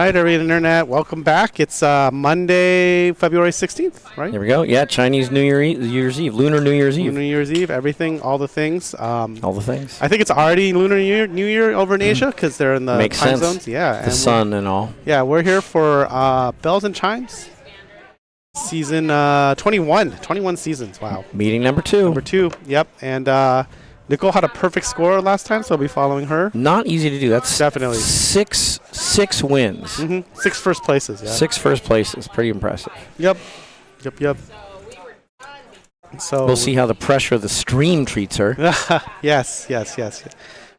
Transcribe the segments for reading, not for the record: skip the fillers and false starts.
right, every internet, welcome back. It's Monday, February 16th, right? There we go. Yeah, Chinese New Year's Eve, Lunar New Year's Eve. Lunar New Year's Eve, everything, all the things. All the things. I think it's already Lunar New Year over in Asia because they're in the Makes time sense. zones. Yeah, The sun and all. Yeah, we're here for Bells and Chimes, season 21. 21 seasons. Wow. Meeting number 2. Number 2. Yep. And Nicole had a perfect score last time, so I'll be following her. Not easy to do. That's definitely six wins. Mm-hmm. 6 first places. Yeah. 6 first places. Pretty impressive. Yep. So we'll see how the pressure of the stream treats her. Yes.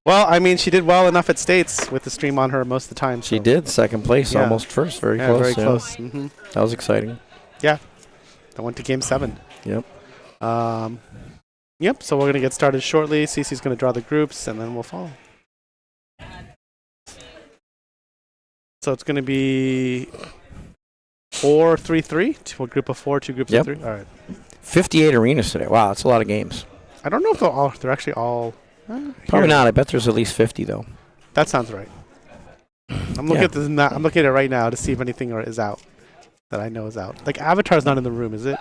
Well, I mean, she did well enough at States with the stream on her most of the time. She did. Second place, yeah. almost first. Very close. Very close. Mm-hmm. That was exciting. Yeah. I went to Game 7. Yep. Yep, so we're going to get started shortly. Cece's going to draw the groups, and then we'll follow. So it's going to be 4-3-3, a group of 4, 2 groups of 3. All right. 58 arenas today. Wow, that's a lot of games. I don't know if they're actually all... Probably not. I bet there's at least 50, though. That sounds right. I'm looking at this. I'm looking at it right now to see if anything is out that I know is out. Like, Avatar's not in the room, is it?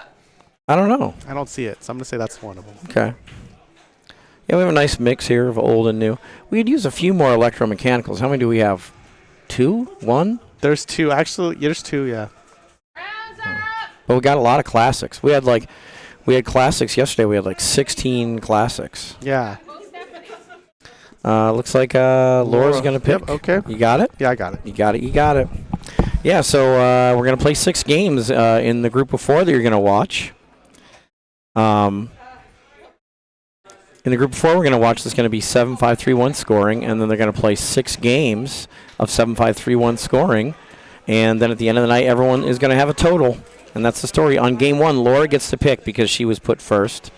I don't know. I don't see it, so I'm going to say that's one of them. Okay. Yeah, we have a nice mix here of old and new. We'd use a few more electromechanicals. How many do we have? 2? 1? There's 2. Actually, there's 2, yeah. But we got a lot of classics. We had classics yesterday. We had like 16 classics. Yeah. Looks like Laura's going to pick. Yep, okay. You got it? Yeah, I got it. You got it. Yeah, so we're going to play 6 games in the group of 4 that you're going to watch. In the group of 4, we're going to watch. There's going to be 7-5-3-1 scoring, and then they're going to play 6 games of 7-5-3-1 scoring. And then at the end of the night, everyone is going to have a total. And that's the story. On game 1, Laura gets to pick because she was put first.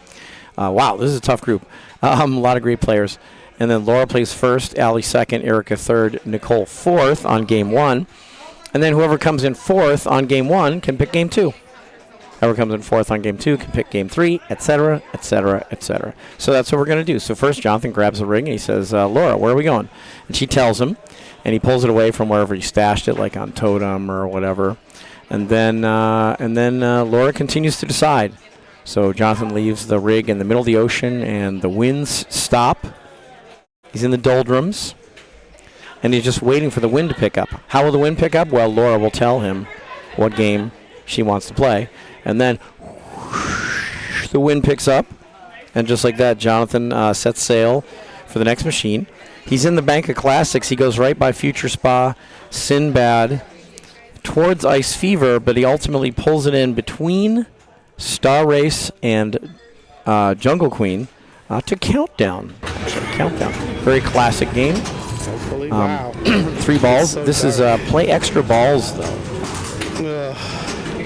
Wow, this is a tough group. A lot of great players. And then Laura plays first, Allie second, Erica third, Nicole fourth on game 1. And then whoever comes in fourth on game 1 can pick game 2. Whoever comes in fourth on game 2 can pick game 3, etc., etc., etc. So that's what we're going to do. So first, Jonathan grabs a ring and he says, Laura, where are we going? And she tells him, and he pulls it away from wherever he stashed it, like on Totem or whatever. And then Laura continues to decide. So Jonathan leaves the rig in the middle of the ocean, and the winds stop. He's in the doldrums, and he's just waiting for the wind to pick up. How will the wind pick up? Well, Laura will tell him what game she wants to play. And then whoosh, the wind picks up, and just like that, Jonathan sets sail for the next machine. He's in the bank of classics. He goes right by Future Spa, Sinbad, towards Ice Fever, but he ultimately pulls it in between Star Race and Jungle Queen to Countdown. Very classic game. Hopefully, wow. 3 balls. So this is play extra balls, though.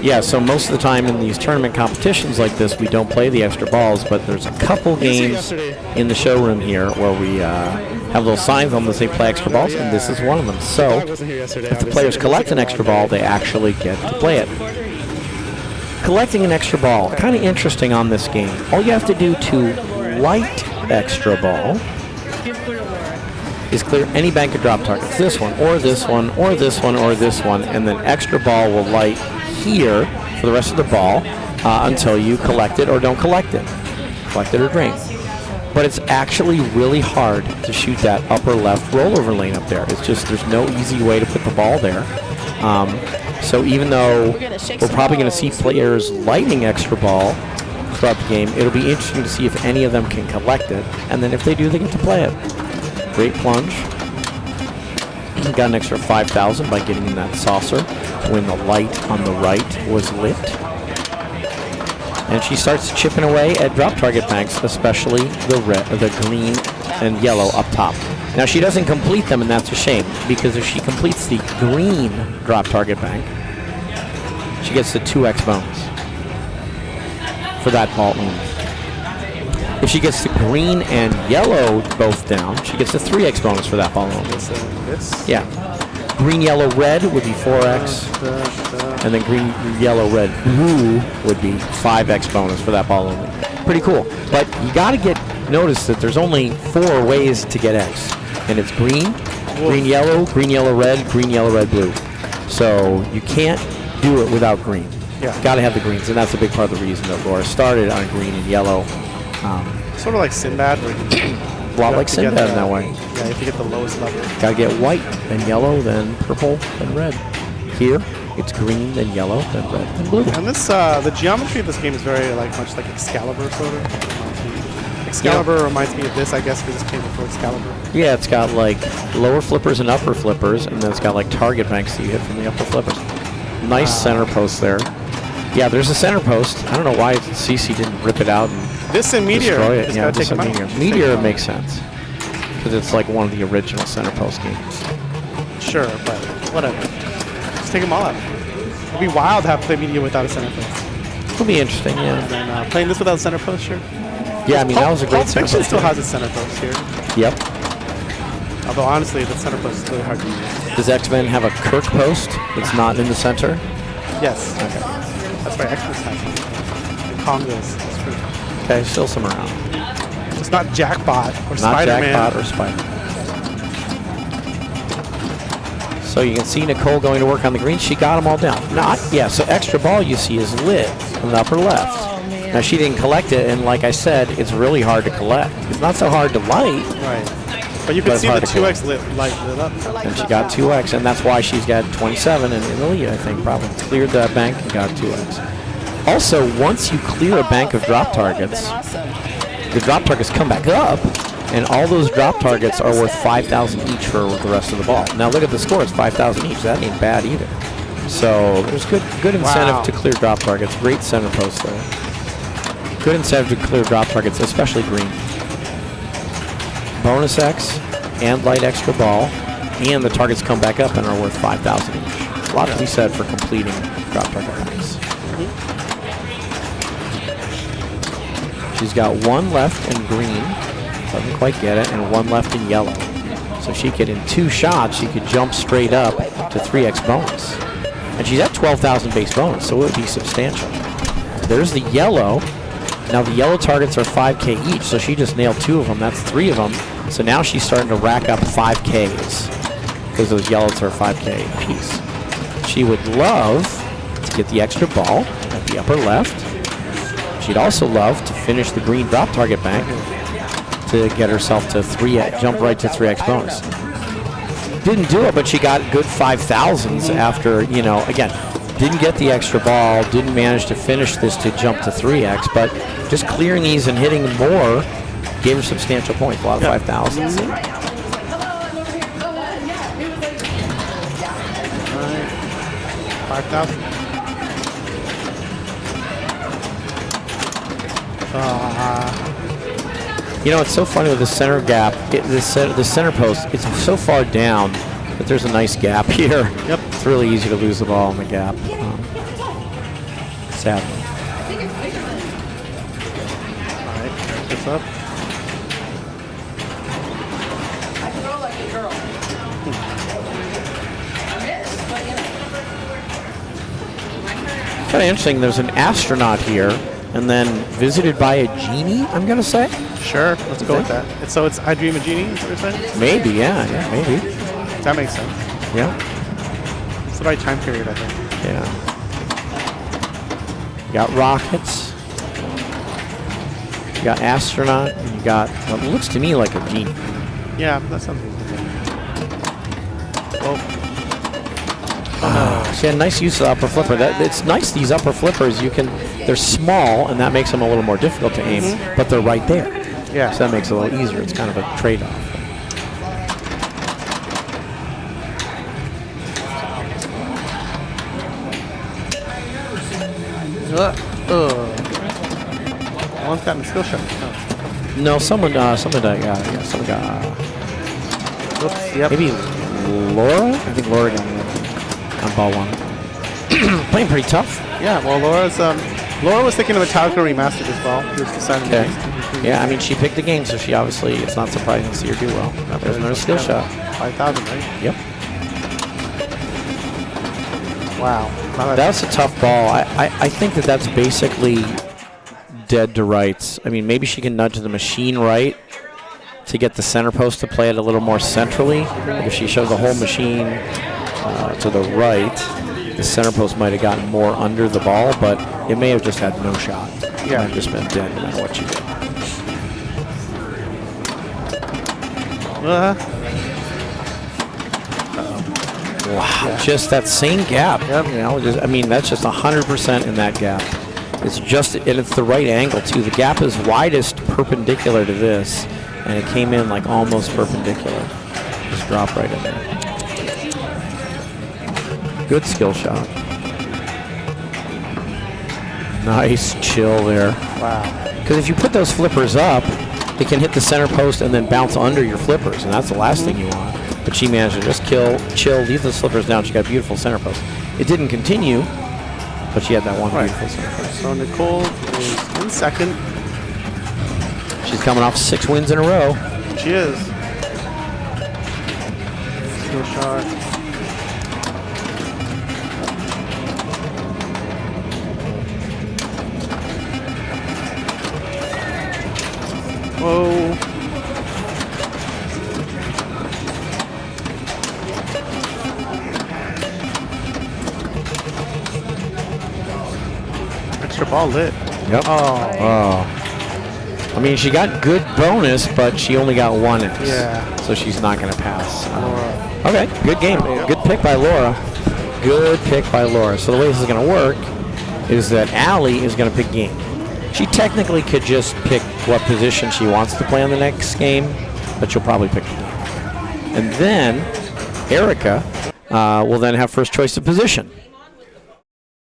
Yeah, so most of the time in these tournament competitions like this, we don't play the extra balls, but there's a couple games in the showroom here where we have little signs on them that say play extra balls, and this is one of them. So if the players collect an extra ball, they actually get to play it. Collecting an extra ball, kind of interesting on this game. All you have to do to light extra ball is clear any bank of drop targets. This one, or this one, or this one, or this one, and then extra ball will light here for the rest of the ball until you collect it or don't collect it. Collect it or drain. But it's actually really hard to shoot that upper left rollover lane up there. It's just, there's no easy way to put the ball there. So even though we're probably going to see players lighting extra ball throughout the game, it'll be interesting to see if any of them can collect it. And then if they do, they get to play it. Great plunge. Got an extra 5,000 by getting in that saucer when the light on the right was lit. And she starts chipping away at drop target banks, especially the green and yellow up top. Now she doesn't complete them, and that's a shame, because if she completes the green drop target bank, she gets the 2x bonus for that ball only. If she gets the green and yellow both down, she gets a 3x bonus for that ball only. Yeah. Green, yellow, red would be 4x, and then green, yellow, red, blue would be 5x bonus for that ball only. Pretty cool. But you got to notice that there's only 4 ways to get X, and it's green, green, yellow, red, blue. So you can't do it without green. Yeah. Got to have the greens, and that's a big part of the reason that Laura started on green and yellow. Sort of like Sinbad. Where A lot like Sinbad in that way. Yeah, you have to get the lowest level. Got to get white, then yellow, then purple, then red. Here, it's green, then yellow, then red, then blue. And this, the geometry of this game is very much like Excalibur, sort of. Excalibur reminds me of this, I guess, because this came before Excalibur. Yeah, it's got like lower flippers and upper flippers, and then it's got like target banks that you hit from the upper flippers. Nice center post there. Yeah, there's a center post. I don't know why CC didn't rip it out and This and Meteor. destroy it. Yeah, take this and Meteor. Meteor makes sense because it's like one of the original center post games. Sure, but whatever. Just take them all out. It'd be wild to have to play Meteor without a center post. It'll be interesting, yeah. And then playing this without a center post, sure. Yeah, I mean, that was a great Pulp center Fiction post. still has a center post here. Yep. Although, honestly, the center post is really hard to use. Does X-Men have a Kirk post that's not in the center? Yes. Okay. That's right, X-Men has it. And Congos. That's true. Okay, still some around. It's not Jackbot or Not Spider-Man. Jackbot or Spider-Man. So you can see Nicole going to work on the green. She got them all down. Yeah, so extra ball you see is lit on the upper left. Now she didn't collect it, and like I said, it's really hard to collect. It's not so hard to light. Right. But you can But see the hard to 2x lit up. And she got 2x, and that's why she's got 27 in the lead, I think, probably. Cleared that bank and got 2x. Also, once you clear a bank of drop targets, the drop targets come back up, and all those drop targets are worth 5,000 each for the rest of the ball. Now look at the score, it's 5,000 each. That ain't bad either. So there's good incentive to clear drop targets. Great center post there. Good incentive to clear drop targets, especially green. Bonus X and light extra ball, and the targets come back up and are worth 5,000 each. A lot to be said for completing drop target packs. She's got one left in green, doesn't quite get it, and one left in yellow. So she could, in 2 shots, she could jump straight up to 3x bonus. And she's at 12,000 base bonus, so it would be substantial. There's the yellow. Now the yellow targets are 5K each, so she just nailed 2 of them. That's 3 of them. So now she's starting to rack up 5Ks because those yellows are 5K a piece. She would love to get the extra ball at the upper left. She'd also love to finish the green drop target bank to get herself to 3x, jump right to 3x bonus. Didn't do it, but she got good 5,000s after, again, didn't get the extra ball, didn't manage to finish this to jump to 3x, but just clearing these and hitting more gave her substantial points, a lot of 5,000s. 5,000. It's so funny with the center gap, the center post, it's so far down that there's a nice gap here. Yep. It's really easy to lose the ball in the gap. Sadly. All right, this up. Kind of interesting, there's an astronaut here, and then visited by a genie, I'm going to say? Sure, let's go with that. So it's I Dream of Genie, is what you're saying? Maybe, yeah, maybe. That makes sense. Yeah. It's the right time period, I think. Yeah. You got rockets. You got astronaut. And you got what looks to me like a genie. Yeah, that sounds good. Oh. She had a nice use of the upper flipper. It's nice, these upper flippers, they're small, and that makes them a little more difficult to aim, but they're right there. Yeah. So that makes it a little easier. It's kind of a trade-off. One's gotten a skill shot. No, someone got. Oops, Yep. Maybe Laura? I think Laura got it on ball 1. Playing pretty tough. Yeah, well, Laura was thinking of a Metallica remastered as well. He was deciding Okay. Yeah, I mean, she picked the game, so she obviously, it's not surprising to see her do well. There's another skill shot. 5,000, right? Yep. Wow. That's a tough ball. I think that's basically dead to rights. I mean, maybe she can nudge the machine right to get the center post to play it a little more centrally. If she shows the whole machine to the right, the center post might have gotten more under the ball, but it may have just had no shot. It might have just been dead no matter what you did. Wow, just that same gap. Yep. You know, I mean, that's just 100% in that gap. It's just, and it's the right angle too. The gap is widest perpendicular to this, and it came in like almost perpendicular. Just drop right in there. Good skill shot. Nice chill there. Wow. Because if you put those flippers up, it can hit the center post and then bounce under your flippers, and that's the last thing you want. But she managed to just chill, leave the flippers down. She got a beautiful center post. It didn't continue, but she had that one beautiful center post. So Nicole is in second. She's coming off 6 wins in a row. She is. Skill shot. Whoa. Extra ball lit. Yep. Oh. I mean, she got good bonus, but she only got 1x. Yeah. So she's not going to pass. Laura. Okay, good game. Good pick by Laura. Good pick by Laura. So the way this is going to work is that Allie is going to pick game. She technically could just pick what position she wants to play on the next game, but she'll probably pick the game. And then Erica will then have first choice of position.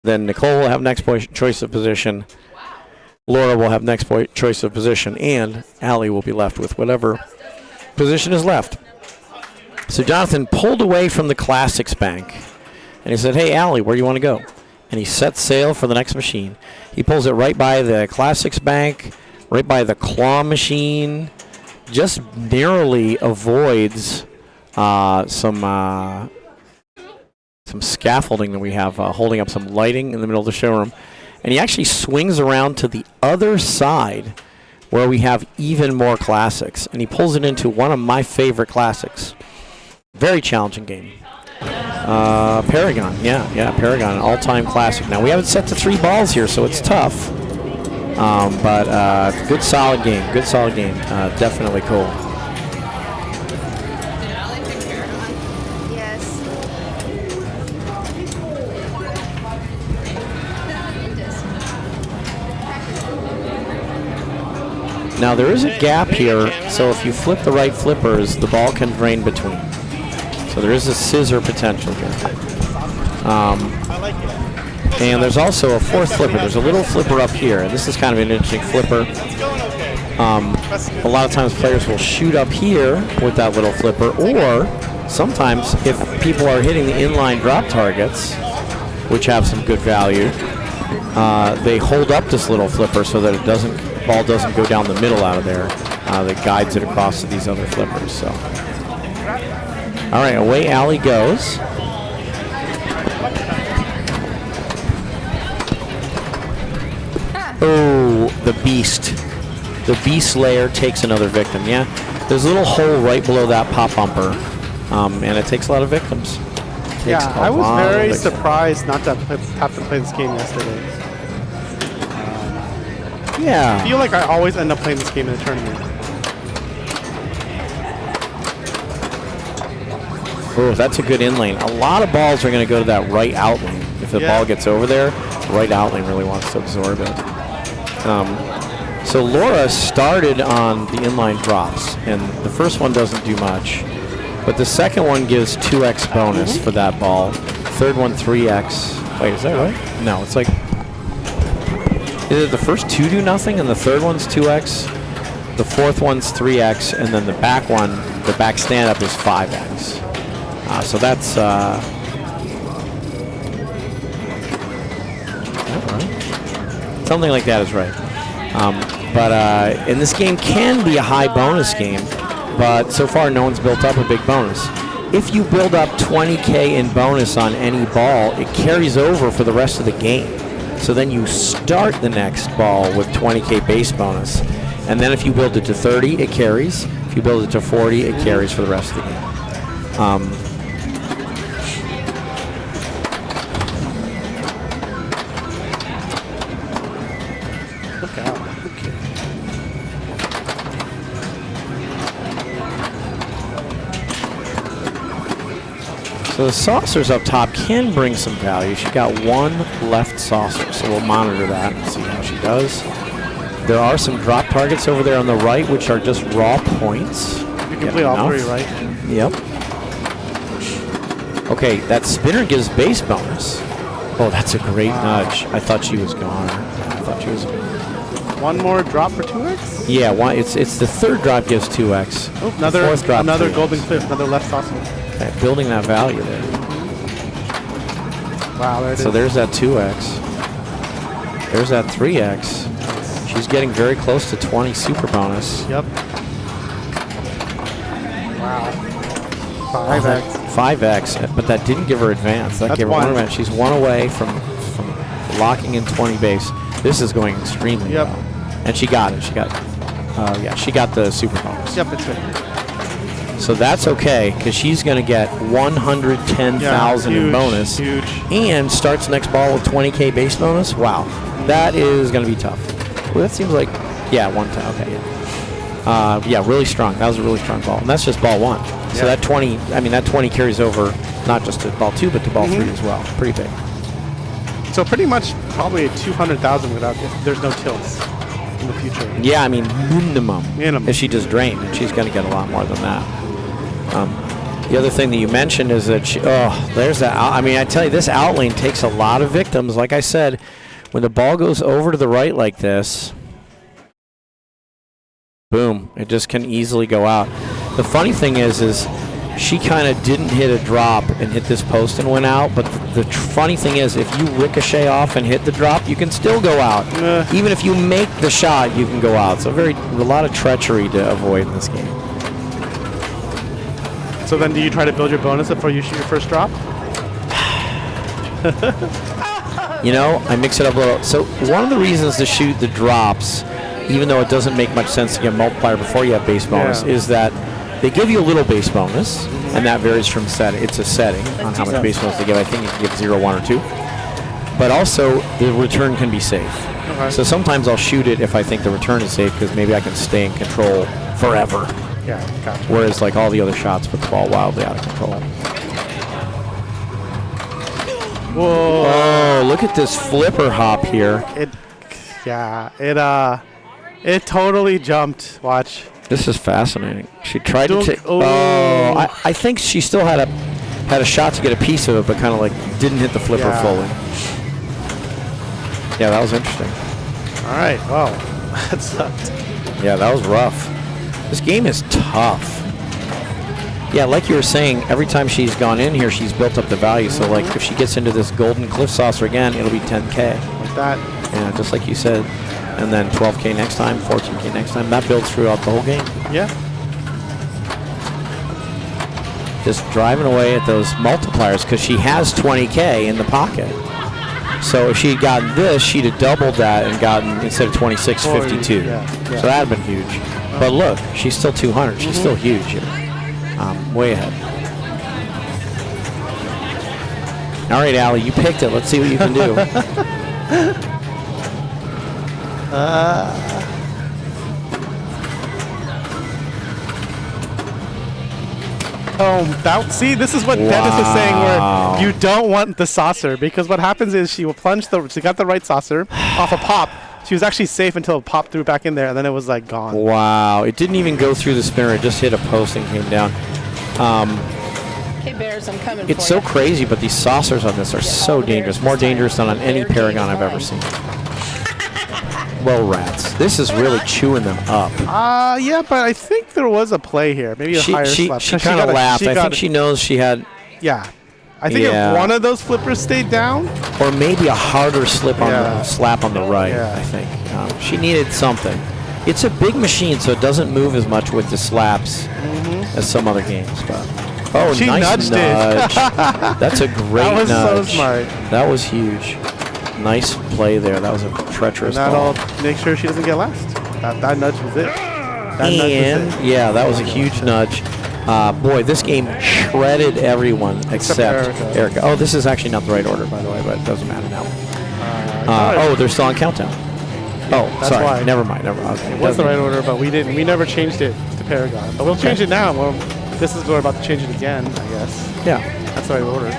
Then Nicole will have next choice of position. Laura will have next choice of position, and Allie will be left with whatever position is left. So Jonathan pulled away from the Classics bank, and he said, "Hey, Allie, where do you want to go?" And he sets sail for the next machine. He pulls it right by the Classics bank, right by the claw machine, just narrowly avoids some scaffolding that we have holding up some lighting in the middle of the showroom. And he actually swings around to the other side where we have even more Classics. And he pulls it into one of my favorite Classics. Very challenging game. Paragon, yeah, Paragon, all-time classic. Now, we haven't set to 3 balls here, so it's tough. But good solid game, definitely cool. Now there is a gap here, so if you flip the right flippers, the ball can drain between. So there is a scissor potential here. And there's also a fourth flipper. There's a little flipper up here, and this is kind of an interesting flipper. A lot of times players will shoot up here with that little flipper, or sometimes if people are hitting the inline drop targets, which have some good value, they hold up this little flipper so that the ball doesn't go down the middle out of there. That guides it across to these other flippers. So, all right, away Allie goes. Oh, the beast. The beast layer takes another victim. Yeah, there's a little hole right below that pop bumper, and it takes a lot of victims. Yeah, I was very surprised not to have to play this game yesterday. Yeah. I feel like I always end up playing this game in a tournament. Oh, that's a good in lane. A lot of balls are going to go to that right out lane. If the ball gets over there, the right out lane really wants to absorb it. So Laura started on the inline drops, and the first one doesn't do much. But the second one gives 2x bonus for that ball. Third one, 3x. Wait, is that right? No, it's like... Either the first 2 do nothing, and the third one's 2x. The fourth one's 3x, and then the back one, the back stand-up is 5x. So that's... something like that is right. And this game can be a high bonus game, but so far no one's built up a big bonus. If you build up 20K in bonus on any ball, it carries over for the rest of the game. So then you start the next ball with 20K base bonus. And then if you build it to 30, it carries. If you build it to 40, it carries for the rest of the game. So the saucers up top can bring some value. She got one left saucer, so we'll monitor that and see how she does. There are some drop targets over there on the right, which are just raw points. You complete all three, right? Yep. Okay, that spinner gives base bonus. Oh, that's a great nudge. I thought she was gone. I thought she was. One more drop for 2x? Yeah, one, it's the third drop gives 2x. Oh, another golden cliff, another left saucer. Okay, building that value there. Wow, there it is. So there's that 2x. There's that 3x. She's getting very close to 20 super bonus. Yep. Wow. 5x. 5x, but that didn't give her advance. That gave her one advance. She's one away from locking in 20 base. This is going extremely well. And she got it. She got the super bonus. Yep, it's good. So that's okay, because she's going to get 110,000 in bonus. Huge. And starts next ball with 20K base bonus. Wow. That is going to be tough. Well, that seems like, yeah, 110. Okay, yeah. Yeah, really strong. That was a really strong ball. And that's just ball one. So that 20, that 20 carries over not just to ball two, but to ball three as well. Pretty big. So pretty much probably 200,000 without, if there's no tilts in the future. Yeah, minimum. If she just drained, and she's going to get a lot more than that. The other thing that you mentioned is that there's that. I tell you, this out lane takes a lot of victims. Like I said, when the ball goes over to the right like this, boom, it just can easily go out. The funny thing is she kind of didn't hit a drop and hit this post and went out. But the funny thing is, if you ricochet off and hit the drop, you can still go out. Even if you make the shot, you can go out. So a lot of treachery to avoid in this game. So then do you try to build your bonus before you shoot your first drop? I mix it up a little. So one of the reasons to shoot the drops, even though it doesn't make much sense to get multiplier before you have base bonus, is that they give you a little base bonus, and that varies from setting. It's a setting on how much base bonus they give. I think you can give 0, 1, or 2. But also, the return can be safe. Okay. So sometimes I'll shoot it if I think the return is safe, because maybe I can stay in control forever. Yeah, gotcha. Whereas like all the other shots put the ball wildly out of control. Whoa! Oh, look at this flipper hop here. It totally jumped. Watch. This is fascinating. She tried to take. Oh, I think she still had a shot to get a piece of it, but kind of like didn't hit the flipper fully. Yeah, that was interesting. All right. Wow, that sucked. Yeah, that was rough. This game is tough. Yeah, like you were saying, every time she's gone in here, she's built up the value. So, like, if she gets into this golden cliff saucer again, it'll be 10K. Like that. Yeah, just like you said. And then 12K next time, 14K next time. That builds throughout the whole game. Yeah. Just driving away at those multipliers, because she has 20K in the pocket. So if she had gotten this, she'd have doubled that and gotten, instead of 26, 52. So that would have been huge. But look, she's still 200. She's still huge here. Way ahead. All right, Allie, you picked it. Let's see what you can do. See, this is what Dennis was saying, where you don't want the saucer, because what happens is she will plunge she got the right saucer off a pop. She was actually safe until it popped through back in there, and then it was like gone. Wow, it didn't even go through the spinner. It just hit a post and came down. Hey Bears, I'm coming. It's so crazy, but these saucers on this are so dangerous. More dangerous than on any Paragon I've ever seen. Well, rats. This is really chewing them up. Yeah, but I think there was a play here. Maybe a higher slap. She kind of laughed. I think she knows she had... Yeah. I think if one of those flippers stayed down... Or maybe a harder slap on the right, I think. She needed something. It's a big machine, so it doesn't move as much with the slaps as some other games. But she nice nudged nudge. That's a great nudge. That was so smart. That was huge. Nice play there. That was a treacherous ball. That'll make sure she doesn't get last. That nudge was it. Yeah, that was a huge nudge. Boy, this game shredded everyone except Erica. Oh, this is actually not the right order, by the way, but it doesn't matter now. They're still on countdown. Oh, That's sorry. why. Never mind. Okay. It was the right order, but we didn't. We never changed it to Paragon. But we'll change it now. Well, this is we're about to change it again, I guess. Yeah. That's the right order.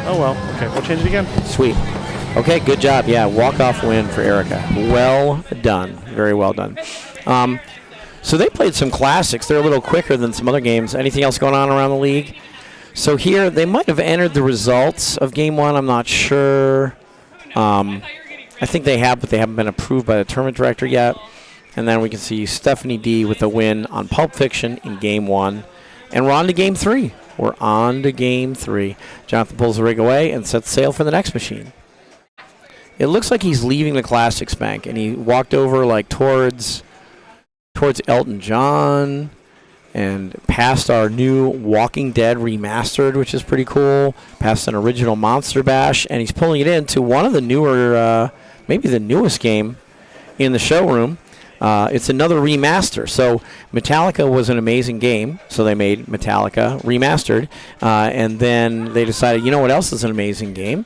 Oh well. Okay, we'll change it again. Sweet. Okay, good job. Yeah, walk-off win for Erica. Well done. Very well done. So they played some classics. They're a little quicker than some other games. Anything else going on around the league? So here, they might have entered the results of Game 1. I'm not sure. I think they have, but they haven't been approved by the tournament director yet. And then we can see Stephanie D with a win on Pulp Fiction in Game 1. And we're on to Game 3. We're on to Game 3. Jonathan pulls the rig away and sets sail for the next machine. It looks like he's leaving the Classics Bank, and he walked over like towards Elton John and past our new Walking Dead Remastered, which is pretty cool, past an original Monster Bash, and he's pulling it into one of the newer, maybe the newest game in the showroom. It's another remaster. So Metallica was an amazing game, so they made Metallica Remastered, and then they decided, you know what else is an amazing game?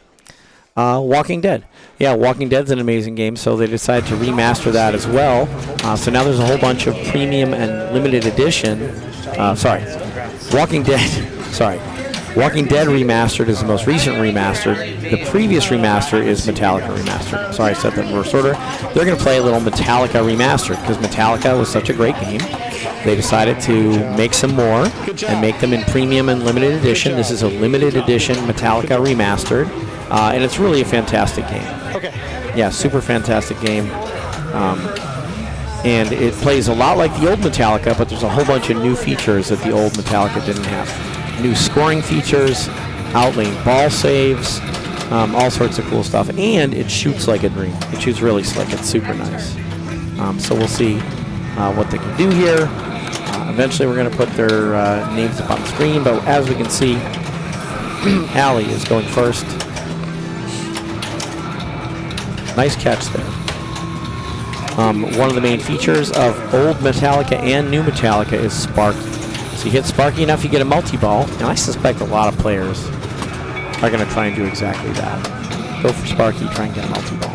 Walking Dead. Yeah, Walking Dead's an amazing game, so they decided to remaster that as well. So now there's a whole bunch of premium and limited edition. Walking Dead Remastered is the most recent remastered. The previous remaster is Metallica Remastered. Sorry, I said that in reverse order. They're going to play a little Metallica Remastered because Metallica was such a great game. They decided to make some more and make them in premium and limited edition. This is a limited edition Metallica Remastered. And it's really a fantastic game. Okay. Yeah, super fantastic game. And it plays a lot like the old Metallica, but there's a whole bunch of new features that the old Metallica didn't have. New scoring features, outlane ball saves, all sorts of cool stuff. And it shoots like a dream. It shoots really slick. It's super nice. So we'll see what they can do here. Eventually we're going to put their names up on the screen, but as we can see, Allie is going first. Nice catch there. One of the main features of old Metallica and new Metallica is Sparky. So you hit Sparky enough, you get a multi-ball, and I suspect a lot of players are going to try and do exactly that. Go for Sparky, try and get a multi-ball.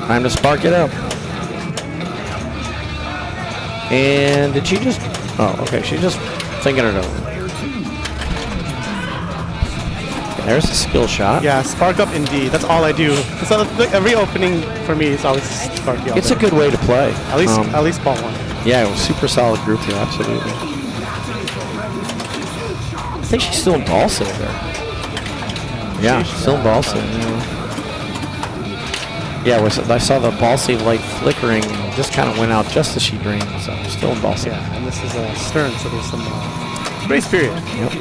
Time to spark it up. And did she just... Oh, okay. She's just thinking it over. Okay, there's a skill shot. Yeah, spark up indeed. That's all I do. So every opening for me is always Sparky. It's a good way to play. At least ball one. Yeah, it was super solid group here, absolutely. I think she's still in ball save there. Yeah, she's still in ball save. Yeah, I saw the ball save light flickering, just kind of went out just as she drained, so still in ball save. Yeah, and this is a stern, so there's some grace period. Yep.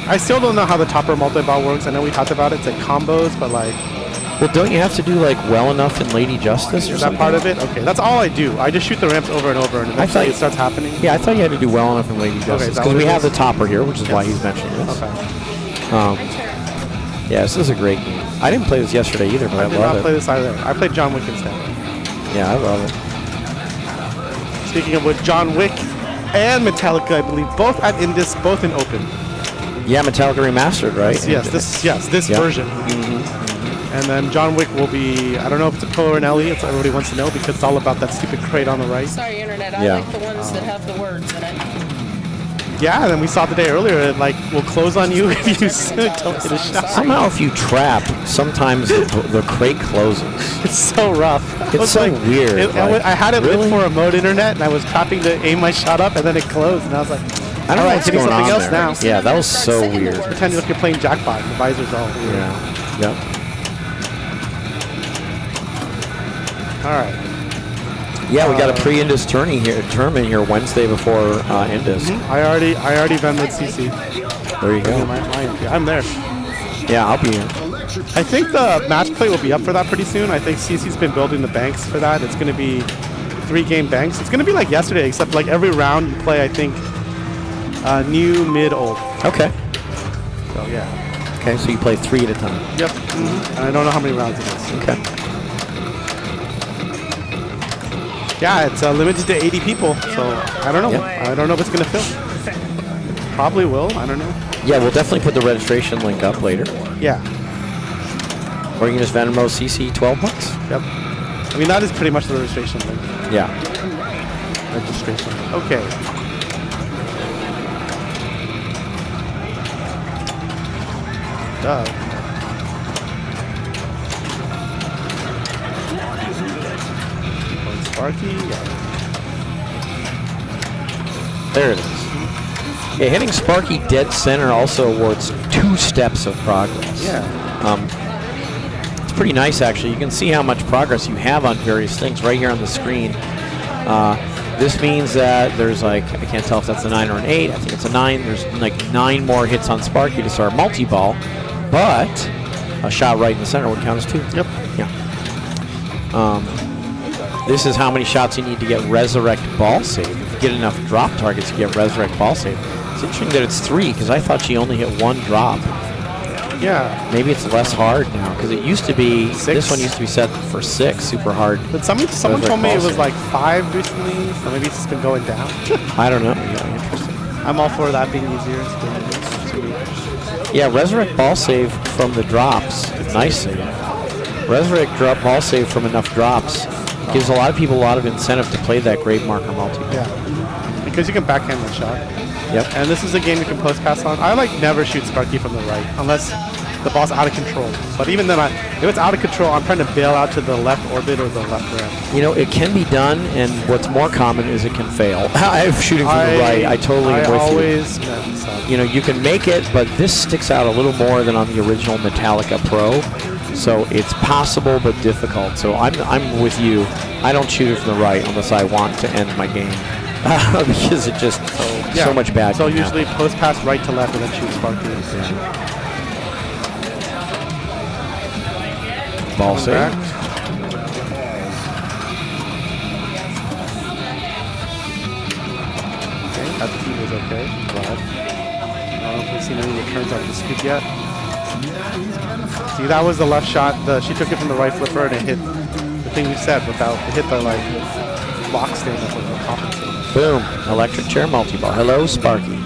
I still don't know how the topper multi-ball works. I know we talked about it. It's like combos, but like... Well, don't you have to do like well enough in Lady Justice or Is something? that part of it? Okay, that's all I do. I just shoot the ramps over and over, and eventually it starts happening. Yeah, I thought you had to do well enough in Lady Justice, because we have the topper here, which is why he's mentioning this. Okay. Yeah, this is a great game. I didn't play this yesterday either, but I love it. I did not play this either. I played John Wick instead. Yeah, I love it. Speaking of which, John Wick and Metallica, I believe, both at Indus, both in open. Yeah, Metallica Remastered, right? This version. And then John Wick will be, I don't know if it's a pro or an LE, it's what everybody wants to know, because it's all about that stupid crate on the right. Sorry, Internet. I like the ones that have the words in it. Yeah, and then we saw the day earlier, it like will close on you if you don't hit a shot. Somehow, if you trap, sometimes the crate closes. It's so rough. It's so weird. I had it lit for remote internet, and I was tapping to aim my shot up, and then it closed, and I was like, I don't know what's going on else there. now. Yeah, that was so weird. Pretend like you're playing jackpot, and the visor's all weird. Yeah. Yep. All right. Yeah, we got a pre-Indus tournament here Wednesday before Indus. I already Venmoed CC. There you go. I'm there. Yeah, I'll be here. I think the match play will be up for that pretty soon. I think CC's been building the banks for that. It's going to be 3-game banks. It's going to be like yesterday, except like every round you play, I think, new, mid, old. Okay. So yeah. Okay, so you play 3 at a time. Yep. And I don't know how many rounds it is. Okay. Yeah, it's limited to 80 people, so I don't know. Yep. I don't know if it's going to fill. Probably will. I don't know. Yeah, we'll definitely put the registration link up later. Yeah. Or you can just Venmo CC 12 bucks. Yep. I mean, that is pretty much the registration link. Yeah. Registration. Okay. Duh. Sparky. Yeah. There it is. Yeah, hitting Sparky dead center also awards 2 steps of progress. Yeah. It's pretty nice, actually. You can see how much progress you have on various things right here on the screen. This means that there's like, I can't tell if that's a 9 or an 8. I think it's a 9. There's like 9 more hits on Sparky to start multi-ball, but a shot right in the center would count as 2. Yep. Yeah. This is how many shots you need to get Resurrect Ball Save. If you get enough drop targets, you get Resurrect Ball Save. It's interesting that it's 3, because I thought she only hit 1 drop. Yeah. Maybe it's less hard now, because it used to be, 6. this one used to be set for 6, super hard. But someone told me it was like 5 recently, so maybe it's just been going down. I don't know. Yeah, interesting. I'm all for that being easier. Yeah, Resurrect Ball Save from the drops. Nice save. Resurrect Ball Save from enough drops gives a lot of people a lot of incentive to play that grade marker multi. Yeah. Because you can backhand the shot. Yep. And this is a game you can post pass on. I like never shoot Sparky from the right unless the ball's out of control. But even then, if it's out of control, I'm trying to bail out to the left orbit or the left ramp. You know, it can be done, and what's more common is it can fail. I'm shooting from the right. I totally am with you. You know, you can make it, but this sticks out a little more than on the original Metallica Pro. So it's possible but difficult. So I'm with you. I don't shoot it from the right unless I want to end my game. Because it just so much bad. So usually post pass right to left and then shoot Sparky. Yeah. Ball save. Okay, that team is okay. Glad. I don't know if we've seen any returns off the scoop yet. See, that was the left shot. She took it from the right flipper and it hit the thing we said without it hit the like block stand up with the compensator. Boom. Electric chair multi-ball. Hello, Sparky.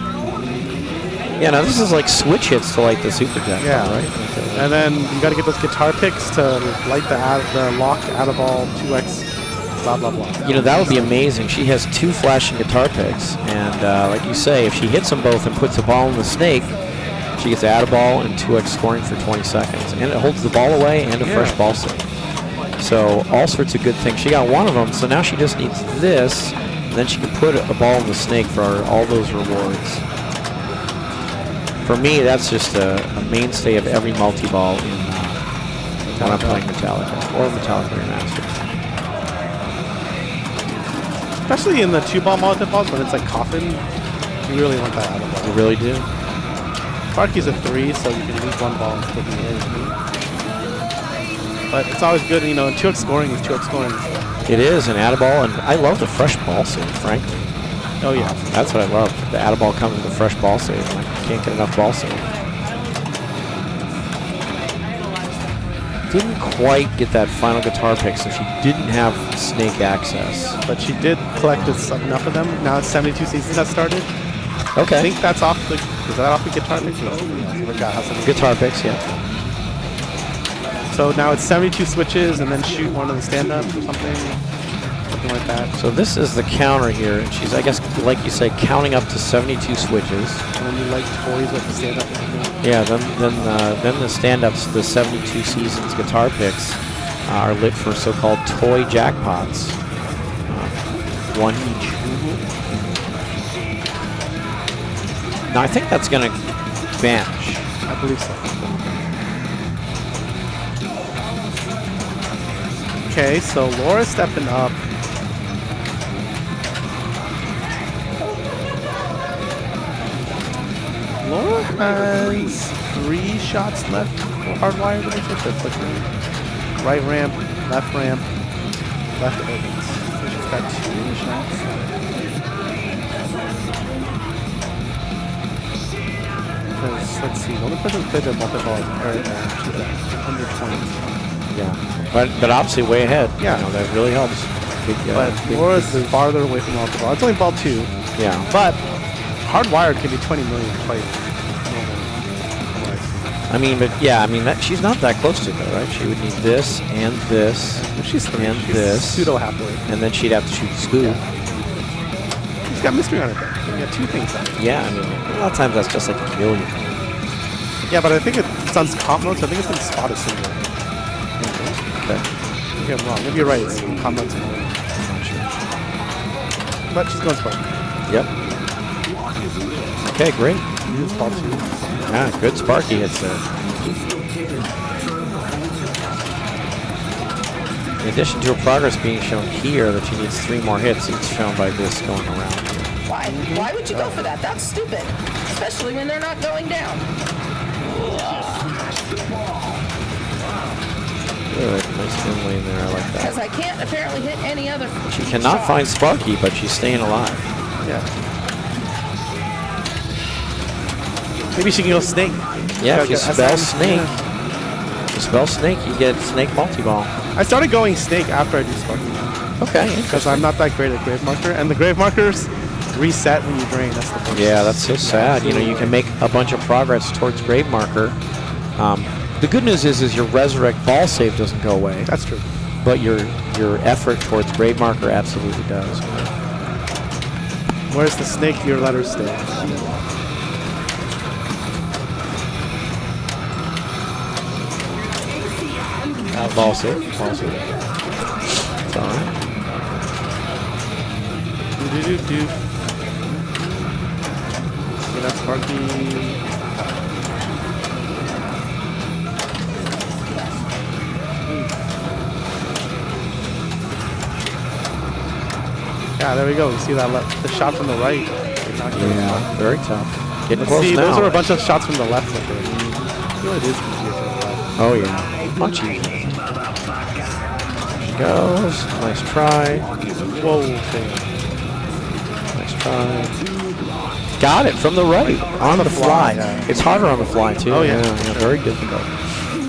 Yeah, now this is like switch hits to light the super jet. Yeah. Right? And then you got to get those guitar picks to light the lock out of all 2x, blah, blah, blah. You know, that would be amazing. She has 2 flashing guitar picks. And like you say, if she hits them both and puts a ball in the snake, she gets add a ball and 2x scoring for 20 seconds. And it holds the ball away and a fresh ball save. So all sorts of good things. She got one of them, so now she just needs this. And then she can put a ball in the snake for all those rewards. For me, that's just a mainstay of every multi-ball when I'm playing Metallica or Metallica Remastered. Especially in the 2-ball multi-balls when it's like coffin, you really want that out of ball. You really do? Sparky's a 3, so you can lose 1 ball and still be in. But it's always good, you know, 2x scoring is 2x scoring. It is an add-a-ball, and I love the fresh ball save, frankly. Oh, yeah. That's what I love. The add-a-ball comes with a fresh ball save, and I can't get enough ball save. Didn't quite get that final guitar pick, so she didn't have snake access. But she did collect enough of them. Now it's 72 seasons that started. Okay. I think that's off the... Is that off the guitar picks? No. I forgot how some Guitar picks, yeah. So now it's 72 switches and then shoot one of the stand-ups or something. Something like that. So this is the counter here, and she's, I guess, like you say, counting up to 72 switches. And then you like toys with the stand-up. Yeah, then the stand-ups, the 72 seasons guitar picks are lit for so-called toy jackpots. 1 each. Now I think that's going to vanish. I believe so. Okay, so Laura's stepping up. Laura has 3 shots left hardwired. Right ramp, left opens. So she's got 2 shots. Let's see, the only person who played the multi-ball is Eric. She's under 20. Yeah, but obviously way ahead. Yeah. You know, that really helps. but Laura's farther away from multiple. It's only ball 2. Yeah. But hardwired can be 20 million quite normal. I mean, but yeah, I mean, she's not that close to it, though, right? She would need this and this. She's 3. And she's this. pseudo halfway. And then she'd have to shoot the scoop. Yeah. She's got mystery on it, though. You got 2 things on it. Yeah, I mean, a lot of times that's just like a million. Yeah, but I think it's on comp mode, so I think it's been spotted single. Okay. Maybe I'm wrong. Maybe you're right. It's in comp mode single. Not sure. But she's going Sparky. Yep. Okay, great. It's ball 2. Yeah, good Sparky hits there. In addition to her progress being shown here, that she needs 3 more hits, it's shown by this going around. Why? Why would you go for that? That's stupid. Especially when they're not going down. Good, nice spin lane there, I like Because that. I can't apparently hit any other. She cannot find Sparky, but she's staying alive. Yeah. Maybe she can go Snake. Yeah, if you Okay, spell SM. Snake, Yeah. you spell Snake, you get Snake multi-ball. I started going Snake after I do Sparky. Okay, Because I'm not that great at Grave Marker. And the Grave Markers reset when you drain. That's the first. yeah, that's so sad. You know, you can make a bunch of progress towards Grave Marker. The good news is your Resurrect ball save doesn't go away, That's true. but your effort towards Grave Marker absolutely does. Where's the Snake? Your letters stay. Ball save. Ball save. It's all right. Do. See that Sparky. Yeah, there we go. You see that the shot from the right. Yeah, very tough. Getting close See, now. those are a bunch of shots from the left. Like I feel it is easier from the left. Oh yeah, much easier. She goes. Nice try. Whoa. Okay. Nice try. Got it from the right on the fly. Yeah. It's harder on the fly too. Oh, yeah. Very difficult.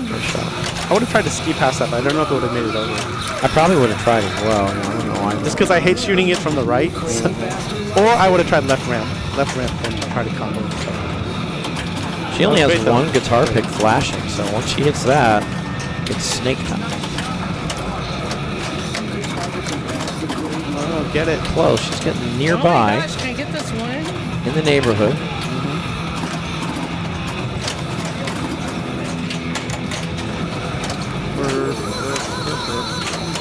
Nice shot. I would have tried to ski past that, but I don't know if it would have made it over. I probably would have tried as well. I don't know why. Just because I hate shooting it from the right. Or I would have tried left ramp. Left ramp and try to combo. She only has Great, though. one guitar pick flashing, so once she hits that, it's snake time. Oh, get it. Close. She's getting Oh my nearby gosh, can I get this one? in the neighborhood.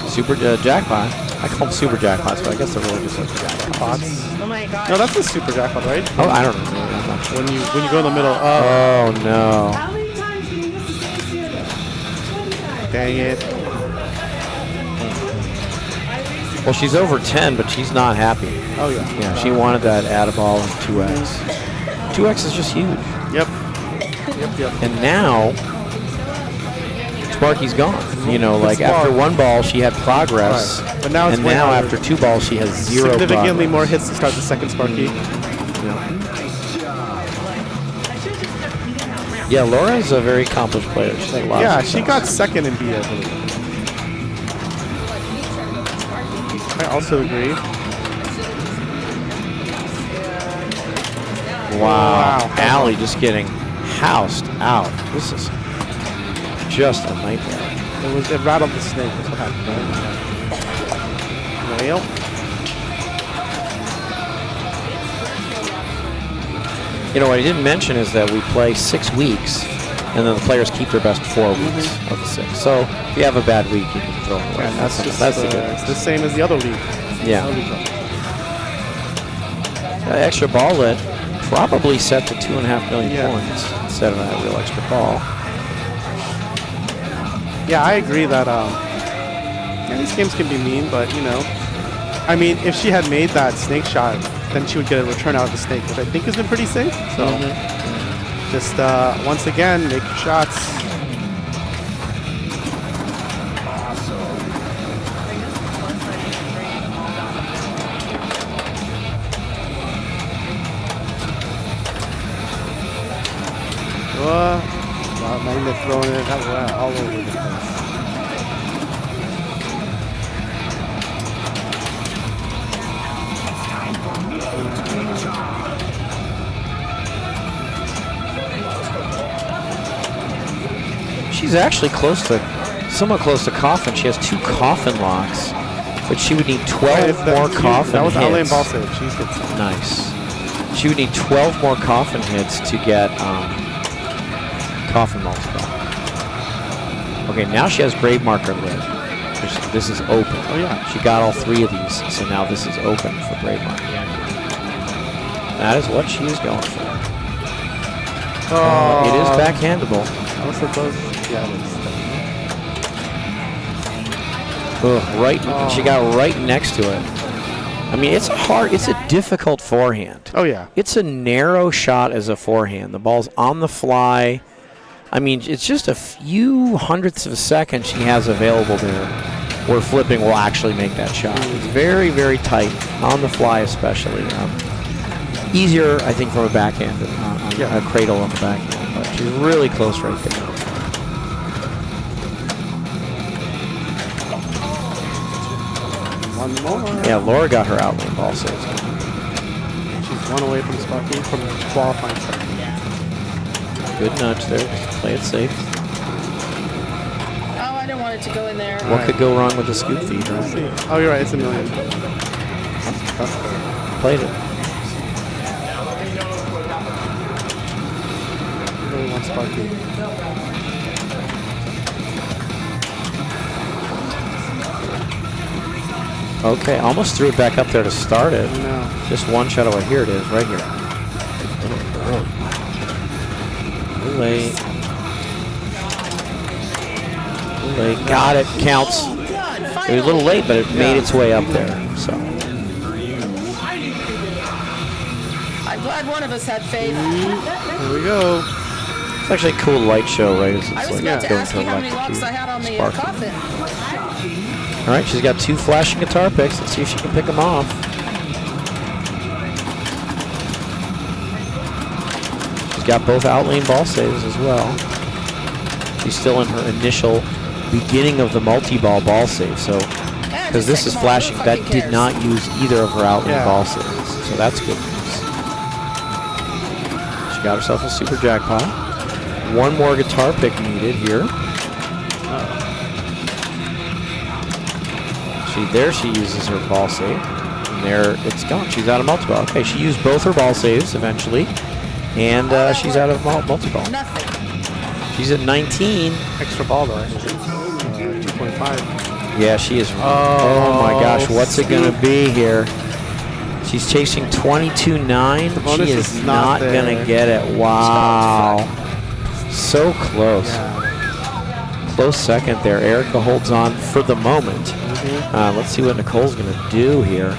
Super jackpot. I call them super jackpots, but I guess they're really just like jackpots. Oh my gosh. No, that's the super jackpot, right? Oh, I don't know. I'm not sure. When you go in the middle. Oh, Oh no. How many times can you miss the same student? 20 times. dang it. Well, she's over 10, but she's not happy. Oh, yeah. Yeah, she wanted that add a ball and 2x. 2x is just huge. Yep. Yep. And now, Sparky's gone. You know, like It's after long. 1 ball, she had progress. Right. But now it's and way now harder. after 2 balls, she has 0 Significantly progress. more hits to start the second Sparky. Yeah, Laura's a very accomplished player. She's had a lot Yeah, of she success. got second in B, I believe. I also agree. Wow. Wow. Allie just getting housed out. This is just a nightmare. It rattled the snake. That's what happened. Right? Well, You know, what I didn't mention is that we play 6 weeks, and then the players keep their best 4 weeks of the 6. So if you have a bad week, you can throw it away. yeah, that's just that's the good it's news. the same as the other league. Yeah. Other league. Extra ball lit, probably set to 2.5 million Yeah. points instead of that real extra ball. Yeah, I agree that yeah, these games can be mean, but you know, I mean, if she had made that snake shot, then she would get a return out of the snake, which I think has been pretty safe. So just once again, make your shots. Wow, Magnet throwing it all over the place. she's actually somewhat close to Coffin. She has 2 Coffin locks, but she would need 12 more Coffin That was hits. outland ball save. She's hit some. Nice. She would need 12 more Coffin hits to get Coffin multiple. Okay, now she has Grave Marker lit. This is open. Oh yeah. She got all 3 of these, so now this is open for Grave Marker. That is what she is going for. It is backhandable. I was supposed. Yeah. She got right next to it. I mean, it's a difficult forehand. Oh yeah. It's a narrow shot as a forehand. The ball's on the fly. I mean, it's just a few hundredths of a second she has available there where flipping will actually make that shot. It's very, very tight, on the fly especially. Easier, I think, from a backhand, a cradle on the backhand, but she's really close right there. One more. Yeah, Laura got her outlane ball saves. She's one away from Sparky from qualifying. Good nudge there. Just play it safe. Oh, I didn't want it to go in there. What could go wrong with the scoop feed? Let's see. Oh, you're right. It's a million. That's good. Played it. Really want Sparky. Okay, almost threw it back up there to start it. No. Just one shot away. Here it is, right here. Too late. Too late. Got it. Counts. Oh, God, It was a finally. little late, but it made its way up there. So I'm glad one of us had faith. Here we go. it's actually a cool light show, right? As I it's was like about to going ask you how many electrocute. locks I had on the Sparky. coffin. All right, she's got 2 flashing guitar picks. Let's see if she can pick them off. She's got both outlane ball saves as well. She's still in her initial beginning of the multi-ball ball save. So, because this is flashing, that did not use either of her outlane ball saves. So that's good news. She got herself a super jackpot. 1 more guitar pick needed here. There she uses her ball save. And there it's gone. She's out of multi-ball. Okay, she used both her ball saves eventually. And she's out of multi-ball. Nothing. She's at 19. Extra ball though. 2.5. Yeah, she is. Oh my gosh, what's it going to be here? She's chasing 22.9. bonus She is is not not going there. to get it. Wow. So close. Yeah. Close second there. Erica holds on for the moment. Let's see what Nicole's going to do here.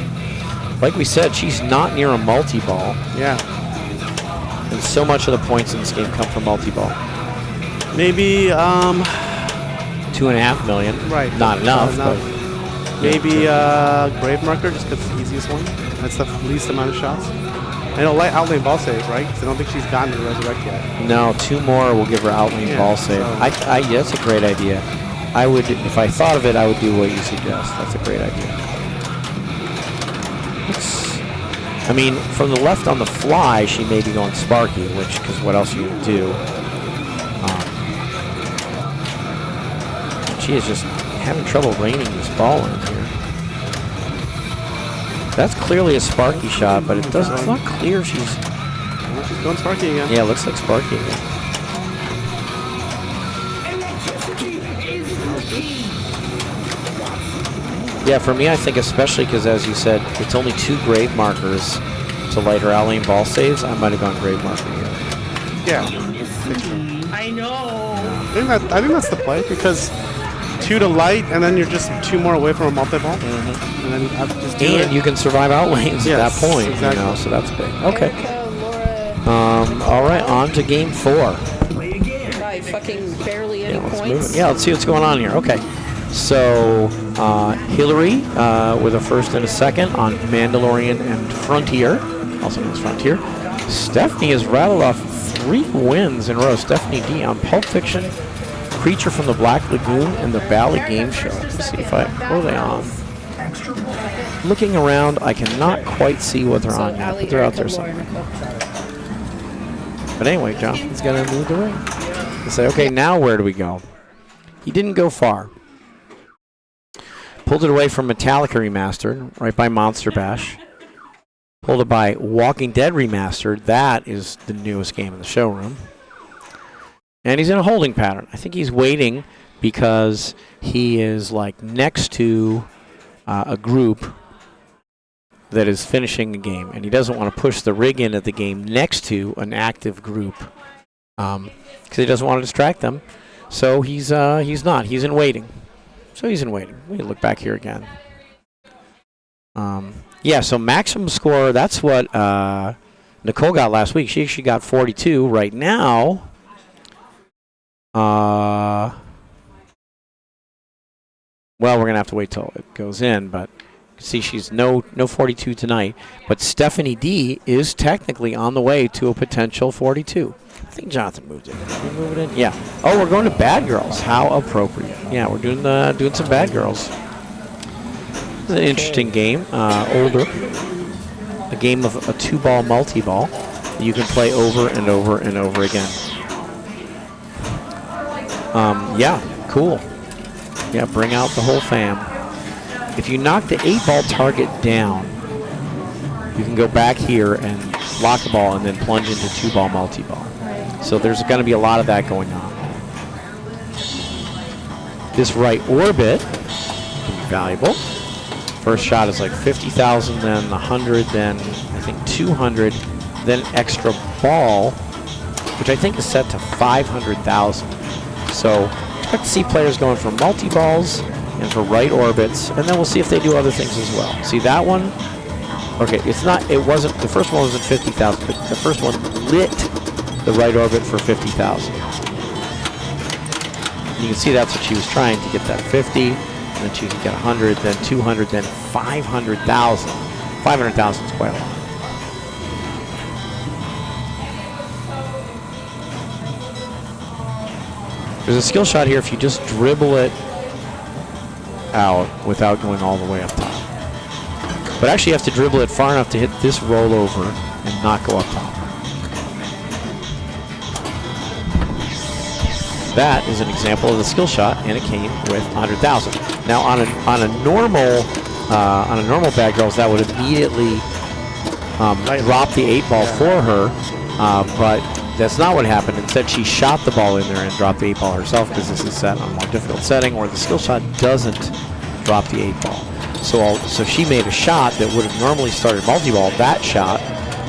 Like we said, she's not near a multi-ball. Yeah. And so much of the points in this game come from multi-ball. Maybe 2.5 million. Right. Not enough. But maybe Grave Marker just because it's the easiest one. That's the least amount of shots. And a light outlane ball save, right? Because I don't think she's gotten to resurrect yet. no, 2 more will give her outlane ball save. so- Yeah, that's a great idea. I would, if I thought of it, I would do what you suggest. That's a great idea. I mean, from the left on the fly, she may be going Sparky, because what else are you going to do? She is just having trouble reining this ball in here. That's clearly a Sparky shot, but it's not clear she's... Well, she's going Sparky again. Yeah, it looks like Sparky again. Yeah, for me, I think especially because, as you said, it's only 2 grave markers to light her outlane ball saves. I might have gone grave marker here. Yeah. I know. I think that's the play because 2 to light, and then you're just 2 more away from a multi-ball. And then I just do it. And you can survive outlanes at that Yes, point, exactly. you know, so that's big. Okay. Erica, Laura, All right, on to game 4. by fucking barely any Let's move points. it. Yeah, let's see what's going on here. Okay. So, Hillary with a first and a second on Mandalorian and Frontier, also known as Frontier. Stephanie has rattled off 3 wins in a row. Stephanie D on Pulp Fiction, Creature from the Black Lagoon, and the Bally Game Show. Let's see if what are they on? Looking around, I cannot quite see what they're on yet, but they're out there somewhere. But anyway, Jonathan's going to move the ring. And say, okay, now where do we go? He didn't go far. Pulled it away from Metallica Remastered, right by Monster Bash. Pulled it by Walking Dead Remastered. That is the newest game in the showroom. And he's in a holding pattern. I think he's waiting because he is like next to a group that is finishing a game, and he doesn't want to push the rig in at the game next to an active group because he doesn't want to distract them. So he's not. He's in waiting. So he's in waiting. We look back here again. Yeah, so maximum score, that's what Nicole got last week. She actually got 42. Right now, well, we're going to have to wait till it goes in, but see, she's no 42 tonight. But Stephanie D is technically on the way to a potential 42. I think Jonathan moved it. Did we move it in? Yeah. Oh, we're going to Bad Girls. How appropriate. Yeah, we're doing some Bad Girls. It's an interesting game. Older. A game of a 2-ball multi-ball that you can play over and over and over again. Yeah, cool. Yeah, bring out the whole fam. If you knock the 8-ball target down, you can go back here and lock the ball and then plunge into 2-ball multi-ball. So there's going to be a lot of that going on. This right orbit can be valuable. First shot is like 50,000, then 100, then I think 200, then extra ball, which I think is set to 500,000. So expect to see players going for multi-balls and for right orbits, and then we'll see if they do other things as well. See that one? Okay, it wasn't, the first one wasn't 50,000, but the first one lit the right orbit for 50,000. You can see that's what she was trying to get, that 50, and then she can get 100, then 200, then 500,000. 500,000 is quite a lot. There's a skill shot here if you just dribble it out without going all the way up top. But actually you have to dribble it far enough to hit this rollover and not go up top. That is an example of the skill shot, and it came with 100,000. Now on a normal Bad Girls, that would immediately drop the 8-ball for her, but that's not what happened. Instead, she shot the ball in there and dropped the 8-ball herself because this is set on a more difficult setting, or the skill shot doesn't drop the 8-ball. So she made a shot that would have normally started multi-ball, that shot,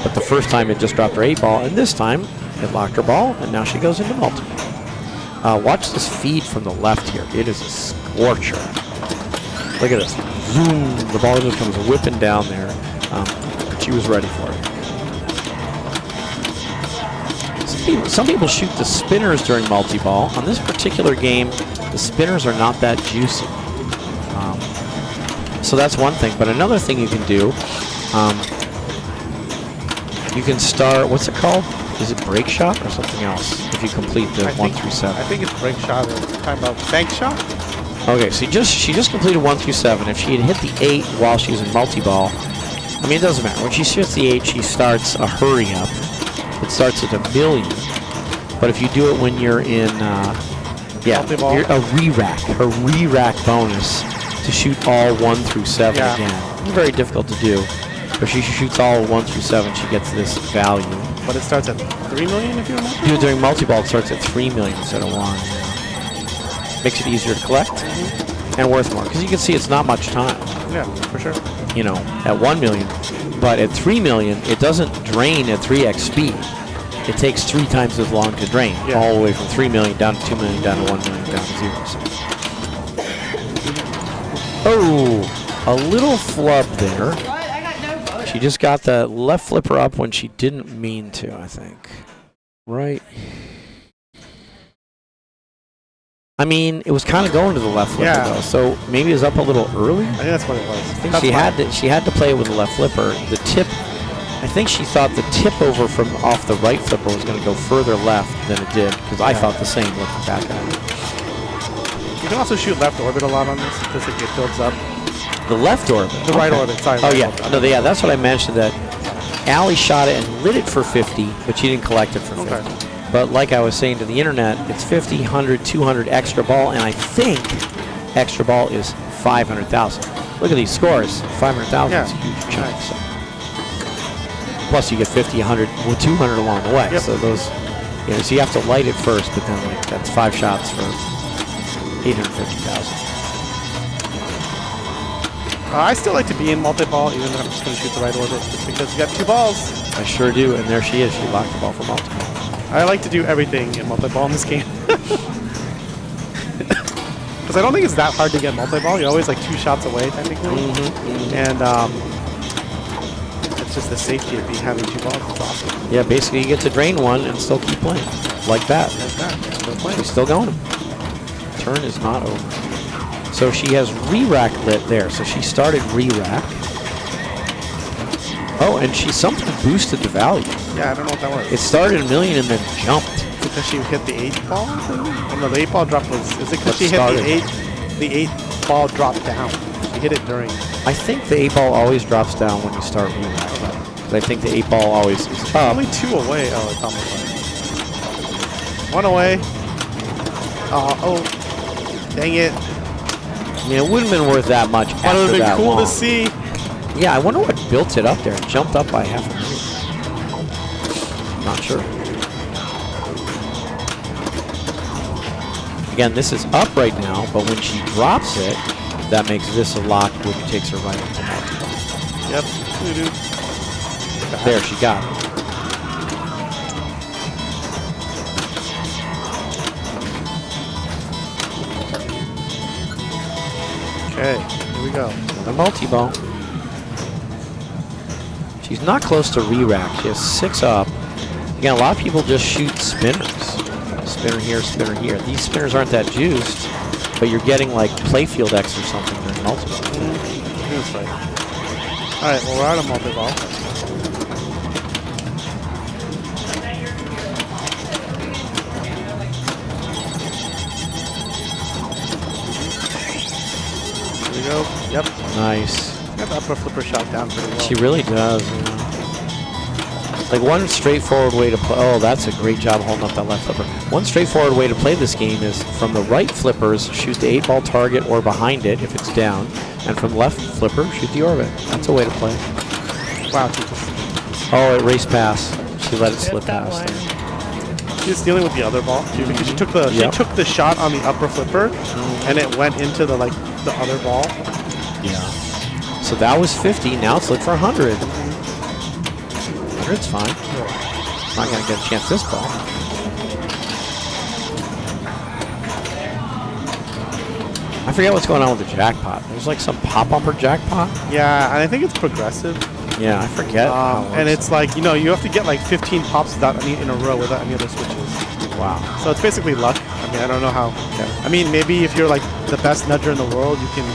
but the first time it just dropped her 8-ball, and this time it locked her ball, and now she goes into multi-ball. Watch this feed from the left here. It is a scorcher. Look at this. Zoom. The ball just comes whipping down there. She was ready for it. Some people shoot the spinners during multi-ball. On this particular game, the spinners are not that juicy. So that's one thing. But another thing you can do, you can start, what's it called? Is it break shot or something else? If you complete the 1 through 7. I think it's break shot or talking about bank shot. Okay, so she just completed 1 through 7. If she had hit the 8 while she was in multi-ball, I mean, it doesn't matter. When she shoots the 8, she starts a hurry up. It starts at 1,000,000. But if you do it when you're in, you're a re-rack. Her re-rack bonus to shoot all 1 through 7 again. Very difficult to do. But if she shoots all 1 through 7, she gets this value. But it starts at 3 million if you remember? Do it during multi-ball, it starts at 3 million instead of 1. Makes it easier to collect and worth more. Because you can see it's not much time. Yeah, for sure. You know, at 1 million. But at 3 million, it doesn't drain at 3x speed. It takes 3 times as long to drain. Yeah. All the way from 3 million down to 2 million, down to 1 million, down to 0. So. Oh, a little flub there. She just got the left flipper up when she didn't mean to, I think. Right. I mean, it was kind of going to the left flipper, though, so maybe it was up a little early. I think that's what it was. I think she had to play it with the left flipper. The tip, I think she thought the tip over from off the right flipper was going to go further left than it did, because I thought the same looking back at it. You can also shoot left orbit a lot on this because it builds up. The left orbit? The right orbit, sorry. Oh, yeah. No, yeah, that's what I mentioned, that Allie shot it and lit it for 50, but she didn't collect it for 50. But like I was saying to the internet, it's 50, 100, 200 extra ball, and I think extra ball is 500,000. Look at these scores. 500,000 Yeah. is a huge chunk. So. Plus you get 50, 100, well, 200 along the way. Yep. So those, you know, so you have to light it first, but then like that's 5 shots for 850,000. I still like to be in multi-ball, even though I'm just going to shoot the right orbit, just because you got 2 balls. I sure do, and there she is. She locked the ball for multiple. I like to do everything in multi-ball in this game. Because I don't think it's that hard to get multi-ball. You're always like 2 shots away, technically. And it's just the safety of having 2 balls. It's awesome. Yeah, basically you get to drain one and still keep playing. Like that. Like that. Still playing. She's still going. Turn is not over. So she has re-rack lit there. So she started re-rack. Oh, and she something boosted the value. Yeah, I don't know what that was. It started $1 million and then jumped. Because she hit the 8 ball? Oh, no, the 8 ball drop was... Is it because she hit started. the 8 ball drop down? She hit it during... I think the 8 ball always drops down when you start re-rack. But I think the 8 ball always is up. Only 2 away. Oh, it's almost like 1 away. Oh, dang it. I mean, it wouldn't have been worth that much But it after would have been that cool long. to see. Yeah, I wonder what built it up there. It jumped up by $500,000. Not sure. Again, this is up right now, but when she drops it, that makes this a lock, which takes her right into multi-ball. Yep. There, she got it. Okay, here we go. Another multi-ball. She's not close to re-rack. She has 6 up. Again, a lot of people just shoot spinners. Spinner here, spinner here. These spinners aren't that juiced, but you're getting like playfield X or something during multi-ball. That's right. All right, well, we're out of multi-ball. Here we go. Yep. Nice. Got the upper flipper shot down pretty well. She really does. Yeah. Like one straightforward way to play. Oh, that's a great job holding up that left flipper. One straightforward way to play this game is from the right flippers, shoot the 8 ball target or behind it if it's down, and from the left flipper, shoot the orbit. That's a way to play. Wow, she just... Oh, it raced past. She let it slip past. There. She was dealing with the other ball too, because she took the took the shot on the upper flipper, and it went into the the other ball. Yeah. So that was 50. Now it's lit for 100. 100's fine. Not gonna get a chance this ball. I forget what's going on with the jackpot. There's like some pop on her jackpot. Yeah, and I think it's progressive. Yeah, I forget. how it And works. it's like, you know, you have to get like 15 pops without in a row without any other switches. Wow. So it's basically luck. I mean, I don't know how. Okay. I mean, maybe if you're like the best nudger in the world, you can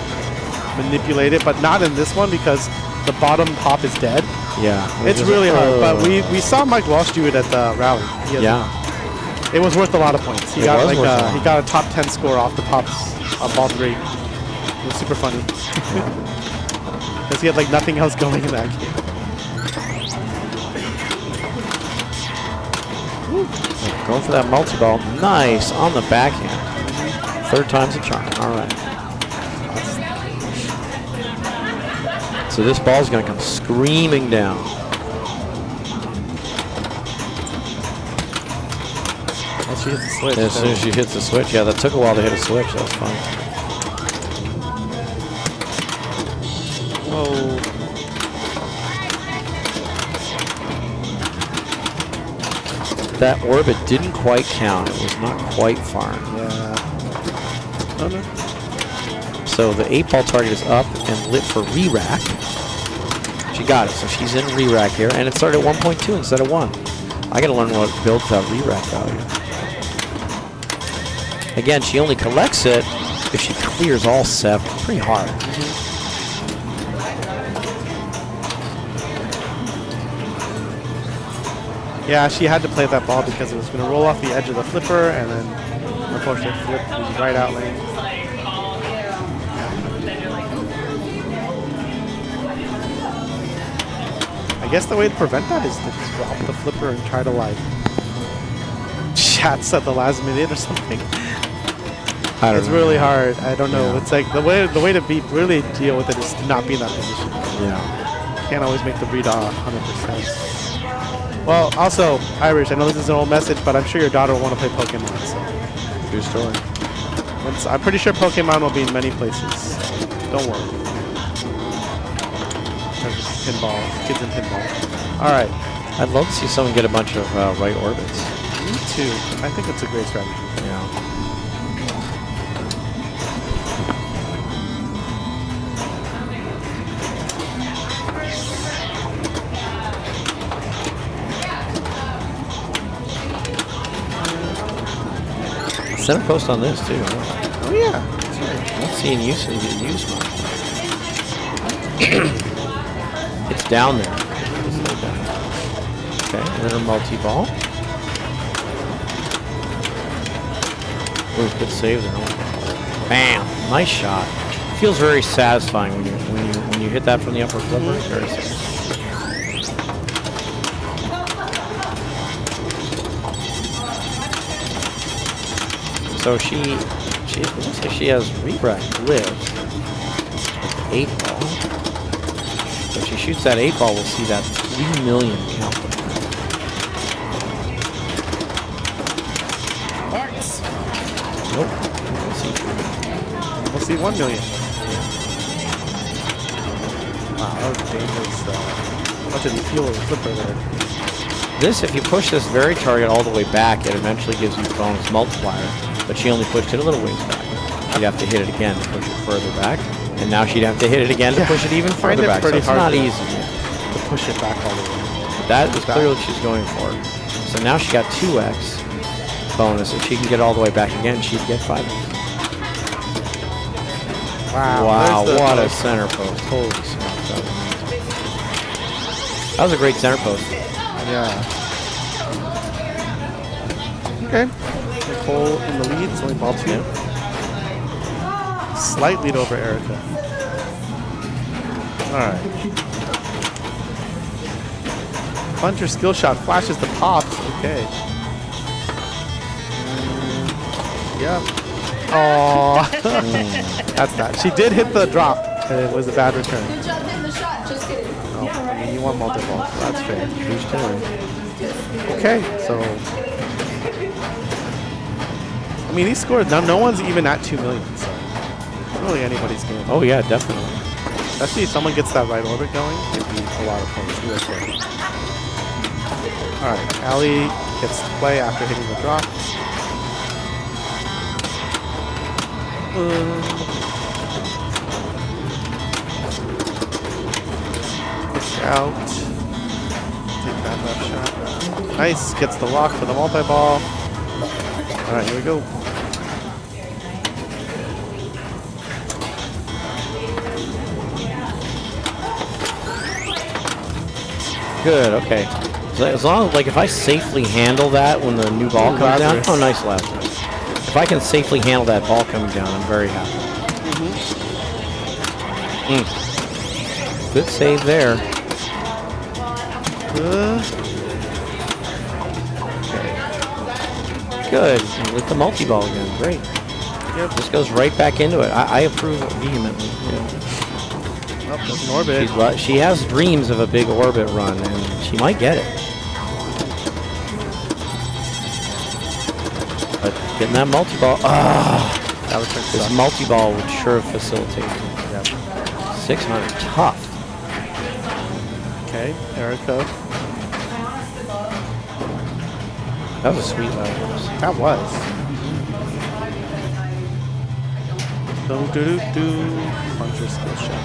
manipulate it, but not in this one because the bottom pop is dead. Yeah. It's really hard. But we saw Mike Walsh do it at the rally. He has- Yeah. It was worth a lot of points. He It got was like worth a lot. he got a top 10 score off the pops on ball 3. It was super funny. Because he had like nothing else going in that game. Going for that multi-ball. Nice on the backhand. 3rd time's a charm. All right. So this ball's going to come screaming down. Once she hits the switch. As soon as she hits the switch. Yeah, that took a while to hit a switch. That was fine. Whoa. That orbit didn't quite count. It was not quite far. Yeah. Oh no. So the 8 ball target is up and lit for re-rack. She got it, so she's in re-rack here, and it started at 1.2 instead of 1. I gotta learn what builds that re-rack value. Again, she only collects it if she clears all 7. Pretty hard. Yeah, she had to play that ball because it was going to roll off the edge of the flipper and then unfortunately flip the right out lane. I guess the way to prevent that is to drop the flipper and try to like stats at the last minute or something. I don't It's know. really hard. I don't know. Yeah. It's like the way to be really deal with it is to not be in that position. Yeah. Can't always make the read 100%. Well, also, Irish, I know this is an old message, but I'm sure your daughter will want to play Pokemon. So. True story. I'm pretty sure Pokemon will be in many places. Don't worry. There's pinball. Kids in pinball. All right. I'd love to see someone get a bunch of right orbits. Me too. I think it's a great strategy. Yeah. Center post on this too. Huh? Oh yeah. I'm not seeing use and get used much. It's down there. Okay, and then a multi-ball. Ooh, good save there. Bam! Nice shot. Feels very satisfying when you hit that from the upper flipper. Very satisfying. So it looks like she has redirect lives. 8 ball. So if she shoots that 8 ball, we'll see that 3 million count. Arts. Nope. We'll see. We'll see 1 million. Wow, that was dangerous. Much of the fuel of the flipper there. This, if you push this very target all the way back, it eventually gives you bonus multiplier. But she only pushed it a little ways back. She'd have to hit it again to push it further back. And now she'd have to hit it again to push it even Find further it back. So pretty it's hard not to- easy. To push it back all the way. But that is clearly what she's going for. So now she got 2x bonus. If she can get all the way back again, she'd get 5x. Wow, there's the what a post. center post. Holy smokes. That was a great center post. Yeah. Okay. Nicole in the lead. It's only ball 2. Slight lead over Erica. Alright. Puncher skill shot flashes the pops. Okay. Yep. Oh, that's that. She did hit the drop, and it was a bad return. Good job hitting the shot. Just kidding. Oh, I mean, you want multiple, so that's fair. True story. Okay, so I mean, these scores now. No one's even at 2 million, so it's really anybody's game. Oh, yeah, definitely. Especially if someone gets that right orbit going, it'd be a lot of points. Real quick. All right, Allie gets to play after hitting the drop. Push out. Take that left shot. Nice. Gets the lock for the multi-ball. All right, here we go. Good, okay. So as long as, like, if I safely handle that when the new ball Ooh, comes down. Lazarus. Oh, nice Lazarus. If I can safely handle that ball coming down, I'm very happy. Good save there. Good. With the multi-ball again. Great. Yep. This goes right back into it. I approve vehemently. Yeah. Oh, there's an orbit. She has dreams of a big orbit run, and she might get it. But getting that multi-ball, That return this sucks. multi-ball would sure facilitate. Yep. 600, tough. Okay, Erica. That was a sweet Lazarus. That was. Do. Puncher skill shot.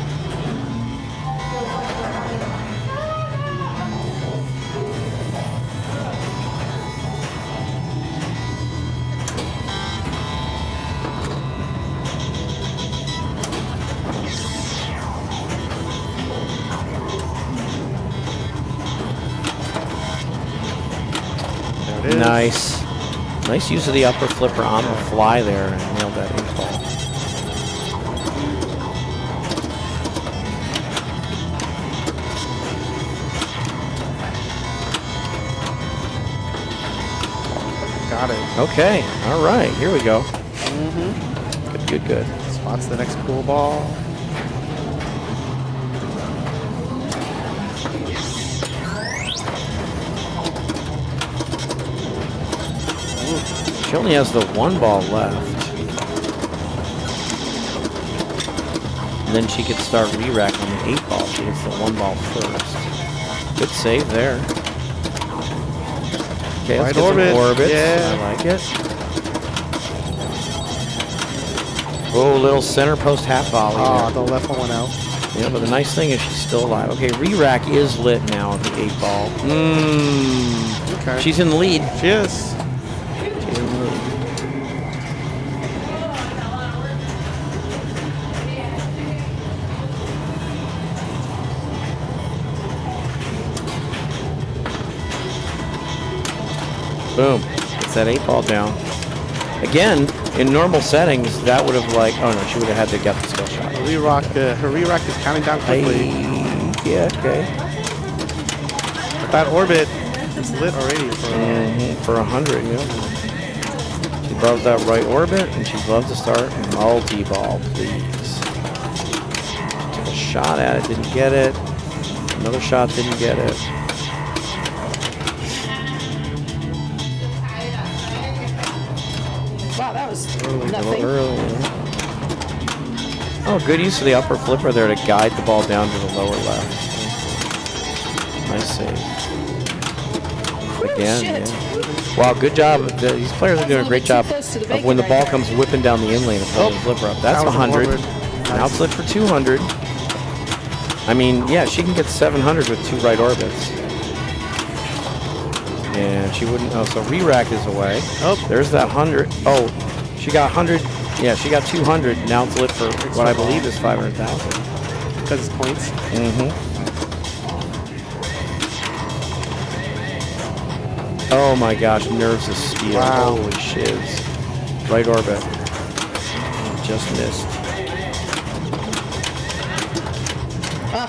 There it is. Nice. Nice use of the upper flipper on the fly there and nailed that 8 ball. Got it. Okay. All right. Here we go. Good, good. Spots the next cool ball. She only has the one ball left. And then she could start re-rack on the 8 ball. She gets the 1 ball first. Good save there. Okay, let's get some orbits. Yeah. I like it. Oh, little center post half volley. Oh, the left one went out. Yeah, but the nice thing is she's still alive. Okay, re-rack is lit now at the 8 ball. Okay. She's in the lead. She is. She's in the lead. Boom. Gets that 8 ball down. Again, in normal settings, that would have like, oh no, she would have had to get the skill shot. Her re-rack is counting down quickly. Yeah, okay. But that orbit is lit already For 100, yeah. She loves that right orbit, and she'd love to start multi-ball, please. She took a shot at it, didn't get it. Another shot, didn't get it. Wow, that was A little nothing. early. Oh, good use of the upper flipper there to guide the ball down to the lower left. Nice save. Again, shit. yeah. Wow, good job. These players are doing a great job of when the ball comes whipping down the in lane and pulling the flipper up. That's 100. Now it's lit for 200. I mean, yeah, she can get 700 with 2 right orbits. And she wouldn't. Oh, so re-rack is away. Oh, there's that 100. Oh, she got 100. Yeah, she got 200. Now it's lit for what I believe is 500,000. because it's points. Oh my gosh, nerves of steel. Wow. Holy shiz. Right orbit. Just missed.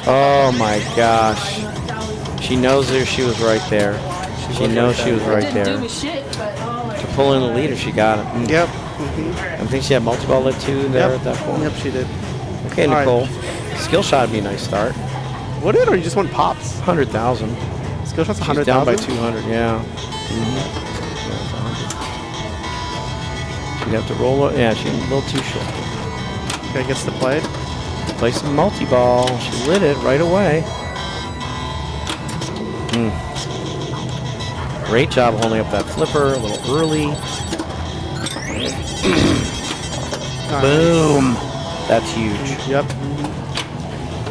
Oh my gosh. She knows there she was right there. She knows she was right Didn't do there. me shit, but To pull in the leader, she got it. Yep. I think she had multi-ball lit too there at that point. Yep, she did. Okay, All right. Nicole. Skill shot would be a nice start. Would it, or you just want pops? 100,000. Skill shot's She's 100,000. down by 200, yeah. She'd have to roll it. Yeah, she's a little too short. Okay, gets to play. Play some multi-ball. She lit it right away. Great job holding up that flipper a little early. Boom. That's huge. Yep.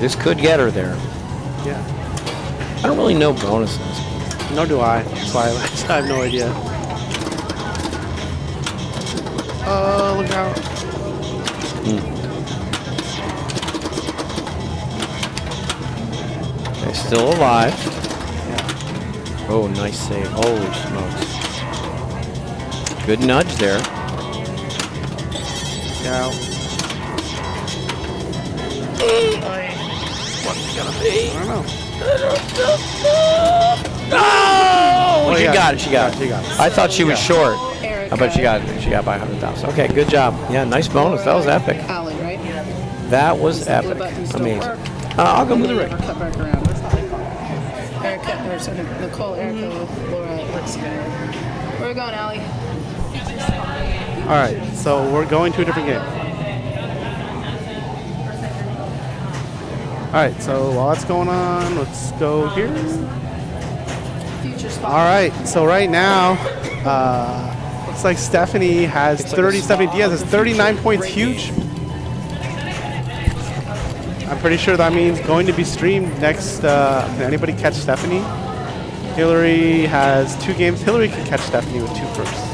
This could get her there. Yeah. I don't really know bonuses. Nor do I. That's why I have no idea. Oh, look out. Okay, still alive. Oh, nice save. Holy smokes. Good nudge there. Yeah. What's it gonna be? I don't know. Oh, she yeah. got it. She got it. She got it. I thought she was short. Erica. I bet she got it. She got by 100,000. Okay, good job. Yeah, nice bonus. That was epic. Ollie, right? That was The epic. buttons don't Amazing. work. I'll go with the ring. Never cut back around. That's not my fault. Erica, or sorry, Nicole, Erica, Laura, let's go. Where are we going, Allie? All right, so we're going to a different game. All right, so while that's going on, let's go here. Future spot. All right, so right now, looks like Stephanie has 30, Stephanie Diaz has 39 points, huge. I'm pretty sure that means going to be streamed next. Can anybody catch Stephanie? Hillary has 2 games. Hillary can catch Stephanie with 2 firsts.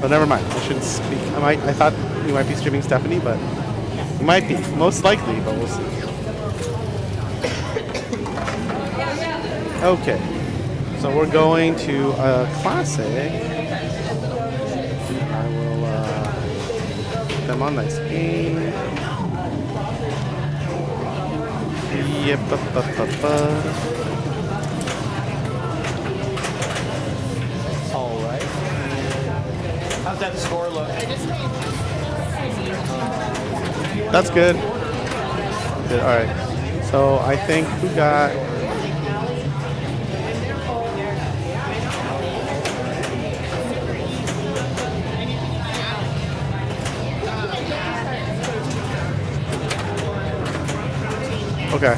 But never mind, I shouldn't speak. I thought we might be streaming Stephanie, but we might be, most likely, but we'll see. Okay, so we're going to a classic. I will put them on nice game. Yep. All right. How's that score look? That's good. Good. All right. So I think we got. Okay.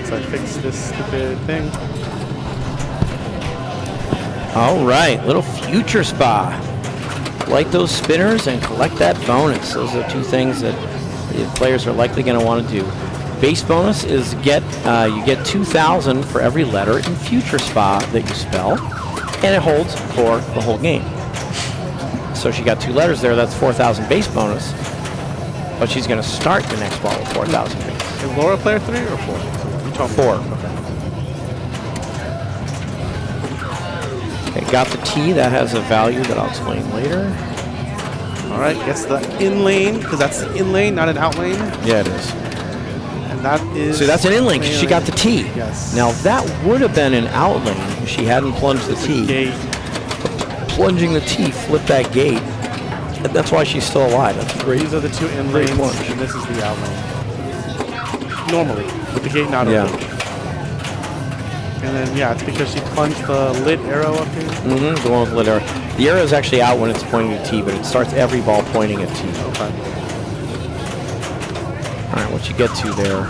So I fixed this stupid thing. All right, little future spa. Light those spinners and collect that bonus. Those are two things that the players are likely going to want to do. Base bonus is you get 2,000 for every letter in future spa that you spell, and it holds for the whole game. So she got 2 letters there. That's 4,000 base bonus. But she's going to start the next ball with 4,000 base. Is Laura player 3 or 4? Which one? 4. Okay, got the T. That has a value that I'll explain later. All right, gets the in lane, because that's the in lane, not an out lane. Yeah, it is. And that is... So that's an in lane because she got the T. Yes. Now that would have been an out lane if she hadn't plunged the T. Gate. Plunging the T flipped that gate. And that's why she's still alive. That's great. These are the 2 in lanes, and this is the out lane. Normally, with the gate not open. And then, yeah, it's because she plunged the lit arrow up here. Mm-hmm, the one with lit arrow. The arrow is actually out when it's pointing at T, but it starts every ball pointing at T. Okay. All right, what you get to there?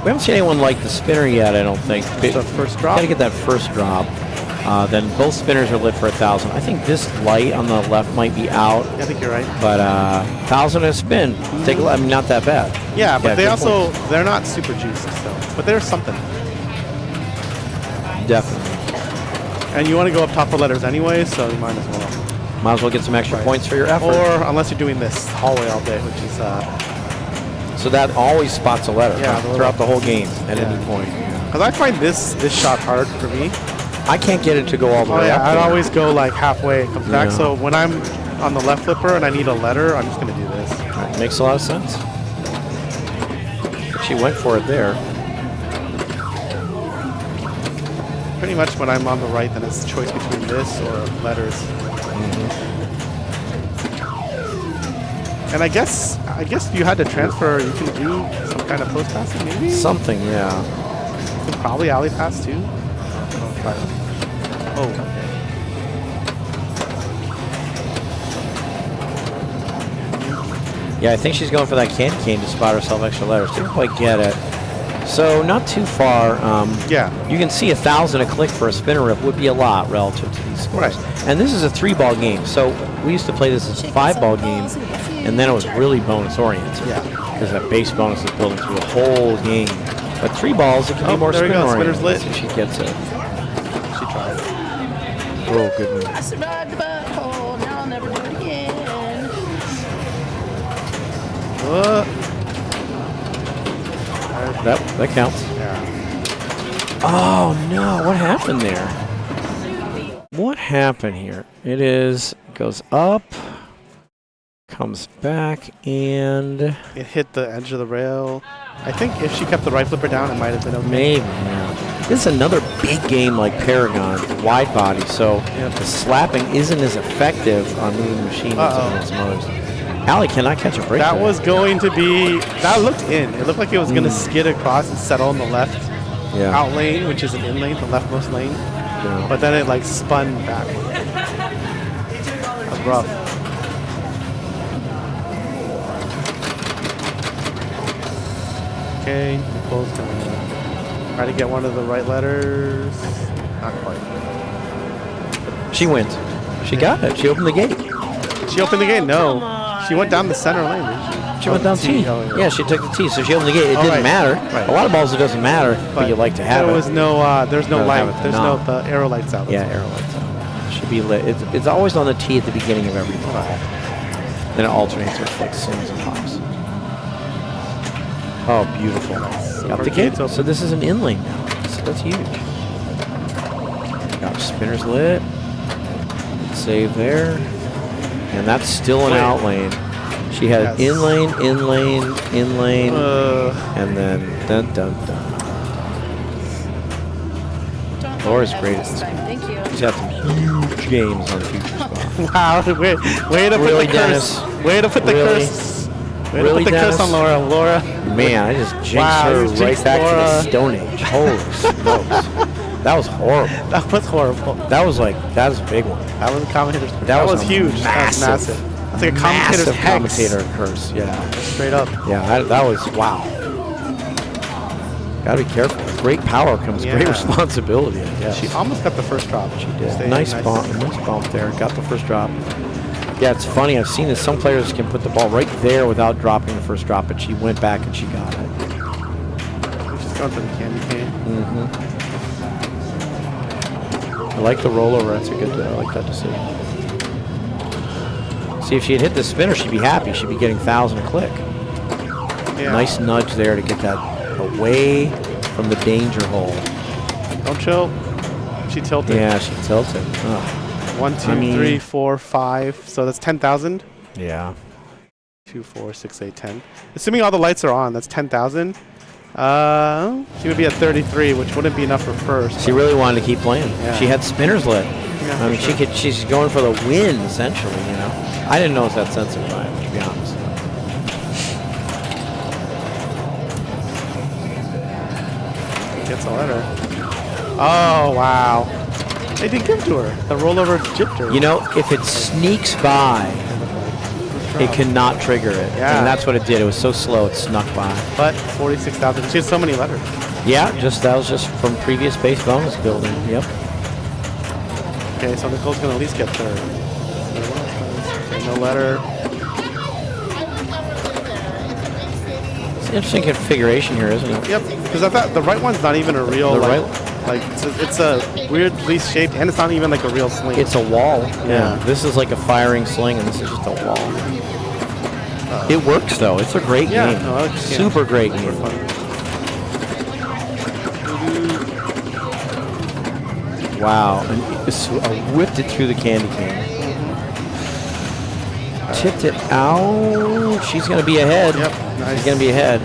We haven't seen anyone like the spinner yet, I don't think. The first drop? Gotta get that first drop. Then both spinners are lit for 1,000. I think this light on the left might be out. I think you're right. But 1,000 a spin. Take a look. I mean, not that bad. Yeah, but they also, point. they're not super juiced, so. But there's something. Definitely. And you want to go up top for letters anyway, so you might as well. Might as well get some extra points for your effort. Or unless you're doing this hallway all day, which is... So that always spots a letter throughout the whole game at any point. Because I find this shot hard for me. I can't get it to go all the way up. I'd always go like halfway and comes back. So when I'm on the left flipper and I need a letter, I'm just going to do this. That makes a lot of sense. But she went for it there. Pretty much when I'm on the right, then it's a choice between this or letters. And I guess if you had to transfer, you can do some kind of post passing, maybe? Something, yeah. You can probably alley pass too. Oh. Yeah, I think she's going for that candy cane to spot herself extra letters. Didn't quite get it. So not too far. Yeah. You can see 1,000 a click for a spinner rip would be a lot relative to these scores. Right. And this is a 3-ball game. So we used to play this as a 5-ball game, and then it was really bonus oriented. Yeah. Because that base bonus is building through the whole game. But 3 balls, it can be more there we spin go. oriented. Spinner's lit. So she gets it. She tried. Oh, good move. I survived the butthole. Now I'll never do it again. That counts. Yeah. Oh no, what happened there? What happened here? It goes up, comes back, and It hit the edge of the rail. I think if she kept the right flipper down, it might have been okay. maybe. Yeah. This is another big game like Paragon, wide body, so the slapping isn't as effective on moving the machine as some others. Allie cannot catch a break. That there. was going to be... That looked in. It looked like it was going to skid across and settle in the left out lane, which is an in lane, the leftmost lane. Yeah. But then it like spun back. That was rough. Okay, Nicole's going to try to get one of the right letters. Not quite. She wins. She got it. She opened the gate. She opened the gate? No. She went down the center lane, didn't she? She went down T. Oh, Yeah, she took the T, so she opened the gate. It didn't matter. Right. A lot of balls it doesn't matter, but you like to have there it. was no, there's no Gotta light. have it to There's knock. no, the arrow lights out. Yeah, arrow lights out. It should be lit. It's always on the T at the beginning of every ball. Then it alternates with like swings and pops. Oh, beautiful. Got the gate. So this is an in lane now. So that's huge. Got spinners lit. Save there. And that's still an out lane. She had in lane, in lane, in lane, and then dun dun dun. Don't Laura's great at this. Thank you. She's had some huge games on Future Spa. Wow, way to Really, put the Dennis? curse. Way to put the Really? curse. Way Really, to put the curse Dennis? on Laura. Laura. Man, I just jinxed Wow, her you right jinxed back to Laura. the Stone Age. Holy smokes. That was horrible. That was horrible. That was a big one. That was a commentator's curse. That was was a huge. That was massive. That's like a commentator's Massive hex. commentator curse. Yeah. Straight up. Yeah, that was, wow. Gotta be careful. With great power comes great Yeah. responsibility, I guess. She almost got the first drop. She did. Nice bump there. Got the first drop. Yeah, it's funny. I've seen this. Some players can put the ball right there without dropping the first drop, but she went back and she got it. She's going for the candy cane. I like the rollover. That's a good. I like that decision. See, if she had hit the spinner, she'd be happy. She'd be getting 1,000 a click. Yeah. Nice nudge there to get that away from the danger hole. Don't chill. She tilted. Yeah, she tilted. Ugh. 1, 2, I mean- 3, 4, 5. So that's 10,000. Yeah. 2, 4, 6, 8, 10. Assuming all the lights are on, that's 10,000. She would be at 33, which wouldn't be enough for first. She really wanted to keep playing. Yeah. She had spinners lit. Yeah, I mean, for sure. she's going for the win essentially. You know, I didn't know it was that sensitive by it, to be honest. Gets a letter. Oh, wow. They did give to her. The rollover gypped her. You know, if it sneaks by, it cannot trigger it. Yeah. And that's what it did. It was so slow, it snuck by. But 46,000. She has so many letters. Yeah, that was just from previous base bonus building. Yep. Okay, so Nicole's going to at least get third. Okay, no letter. It's an interesting configuration here, isn't it? Yep, because I thought the right one's not even a real, The like, right- like it's a weirdly shaped, and it's not even like a real sling. It's a wall. Yeah. This is like a firing sling, and this is just a wall. It works, though. It's a great Yeah, game. no, it's- yeah. Super great Super game. fun. Wow. And whipped it through the candy cane. Tipped it out. She's going to be ahead. Yep, nice. She's going to be ahead.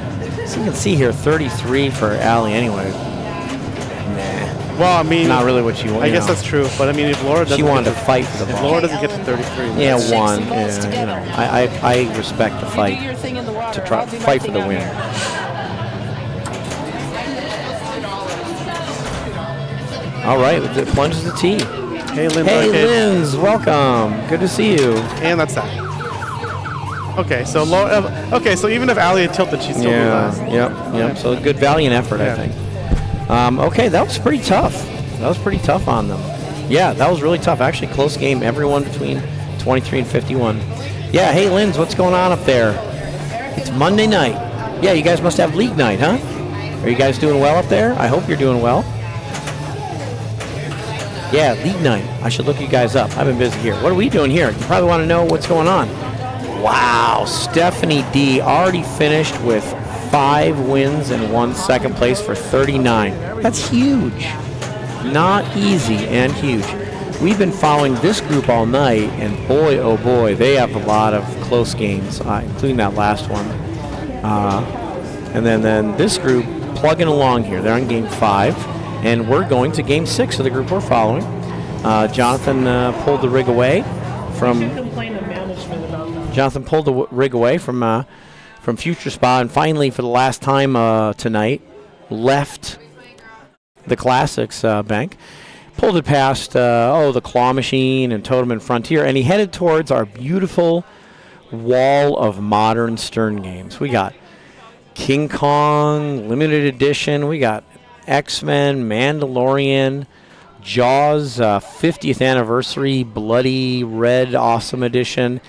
So you can see here, 33 for Allie anyway. Nah. Well, I mean, Not really what you want. I guess that's true, but I mean, if Laura doesn't, She wanted get to fight for the if ball. Laura doesn't get to 33, Yeah, Let's shake one. some balls Yeah, you together. know, I respect the You do fight your thing in the water. to try I'll do my fight for thing the out win. here. All right, it plunges the tee. Hey, Lynn. Hey, okay. Linz, welcome. Good to see you. And that's that. Okay, so Laura. Okay, so even if Allie had tilted, she's still last. Yep. So a good valiant effort, Yeah. I think. Okay, that was pretty tough. That was pretty tough on them. Yeah, that was really tough. Actually, close game. Everyone between 23 and 51. Yeah, hey, Linz, what's going on up there? It's Monday night. Yeah, you guys must have league night, huh? Are you guys doing well up there? I hope you're doing well. Yeah, league night. I should look you guys up. I've been busy here. What are we doing here? You probably want to know what's going on. Wow, Stephanie D already finished with 5 wins and 1 second place for 39. That's huge. Not easy and huge. We've been following this group all night, and boy, oh boy, they have a lot of close games, including that last one. And then this group plugging along here. They're on game 5, and we're going to game 6 of the group we're following. Jonathan pulled the rig away from. Complain to management about that. Jonathan pulled the rig away from Future Spa, and finally, for the last time tonight, left the Classics bank. Pulled it past the Claw Machine and Totem and Frontier, and he headed towards our beautiful wall of modern Stern games. We got King Kong Limited Edition. We got X-Men, Mandalorian, Jaws 50th Anniversary, Bloody Red Awesome Edition,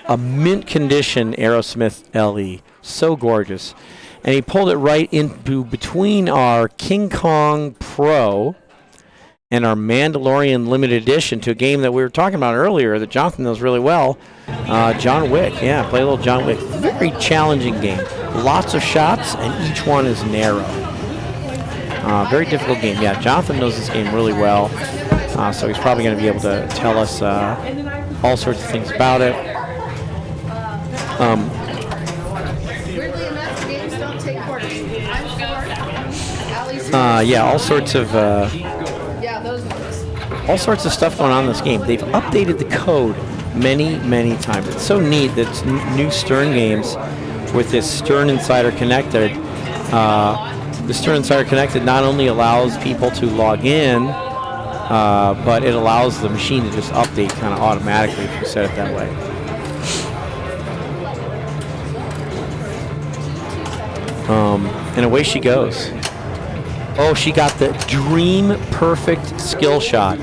a mint condition Aerosmith LE. So gorgeous. And he pulled it right into between our King Kong Pro and our Mandalorian Limited Edition to a game that we were talking about earlier that Jonathan knows really well. John Wick. Yeah, play a little John Wick. Very challenging game. Lots of shots, and each one is narrow. Very difficult game. Yeah, Jonathan knows this game really well, so he's probably going to be able to tell us all sorts of things about it. Weirdly enough, games don't take quarters. I'm for Allie's Yeah, all sorts of yeah, those ones. All sorts of stuff going on in this game. They've updated the code many, many times. It's so neat that new Stern games with this Stern Insider Connected. The Stern Insider Connected not only allows people to log in, but it allows the machine to just update kind of automatically if you set it that way. And away she goes. Oh, she got the dream perfect skill shot.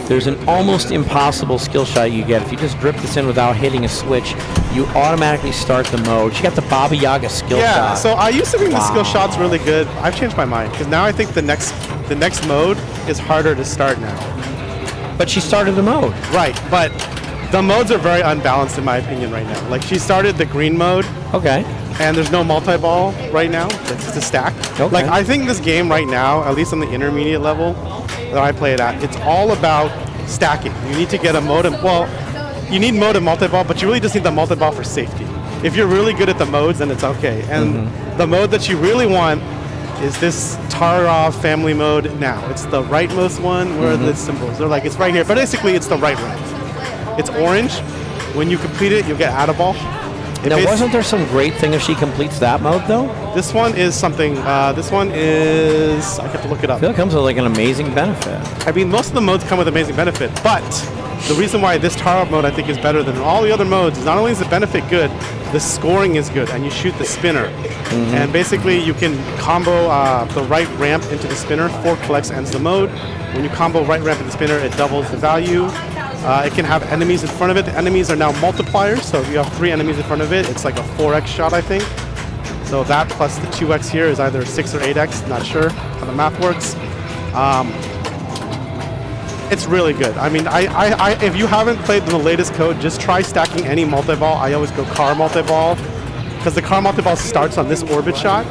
There's an almost impossible skill shot you get. If you just drip this in without hitting a switch, you automatically start the mode. She got the Baba Yaga skill shot. Yeah, so I used to think the skill shot's really good. I've changed my mind because now I think the next mode is harder to start now. But she started the mode. Right, but the modes are very unbalanced in my opinion right now. Like she started the green mode. Okay. And there's no multi-ball right now. It's just a stack. Okay. Like I think this game right now, at least on the intermediate level that I play it at, it's all about stacking. You need to get a modem. Well, you need mode and multi-ball, but you really just need the multi-ball for safety. If you're really good at the modes, then it's okay. And the mode that you really want is this Tarov family mode now. It's the rightmost one where the symbols. They're like, it's right here. But basically, it's the right ramp. It's orange. When you complete it, you'll get Add-a-Ball. Now, wasn't there some great thing if she completes that mode, though? This one is something, this one is, I have to look it I up. feel it comes with like an amazing benefit. I mean, most of the modes come with amazing benefit, but the reason why this Tarov mode I think is better than all the other modes is not only is the benefit good, the scoring is good, and you shoot the spinner. And basically, you can combo the right ramp into the spinner. 4 collects ends the mode. When you combo right ramp into the spinner, it doubles the value. It can have enemies in front of it. The enemies are now multipliers, so if you have 3 enemies in front of it, it's like a 4x shot, I think. So that plus the 2x here is either 6 or 8x, not sure how the math works. It's really good. I mean, if you haven't played the latest code, just try stacking any multi-ball. I always go car multi-ball, because the car multi-ball starts on this orbit shot.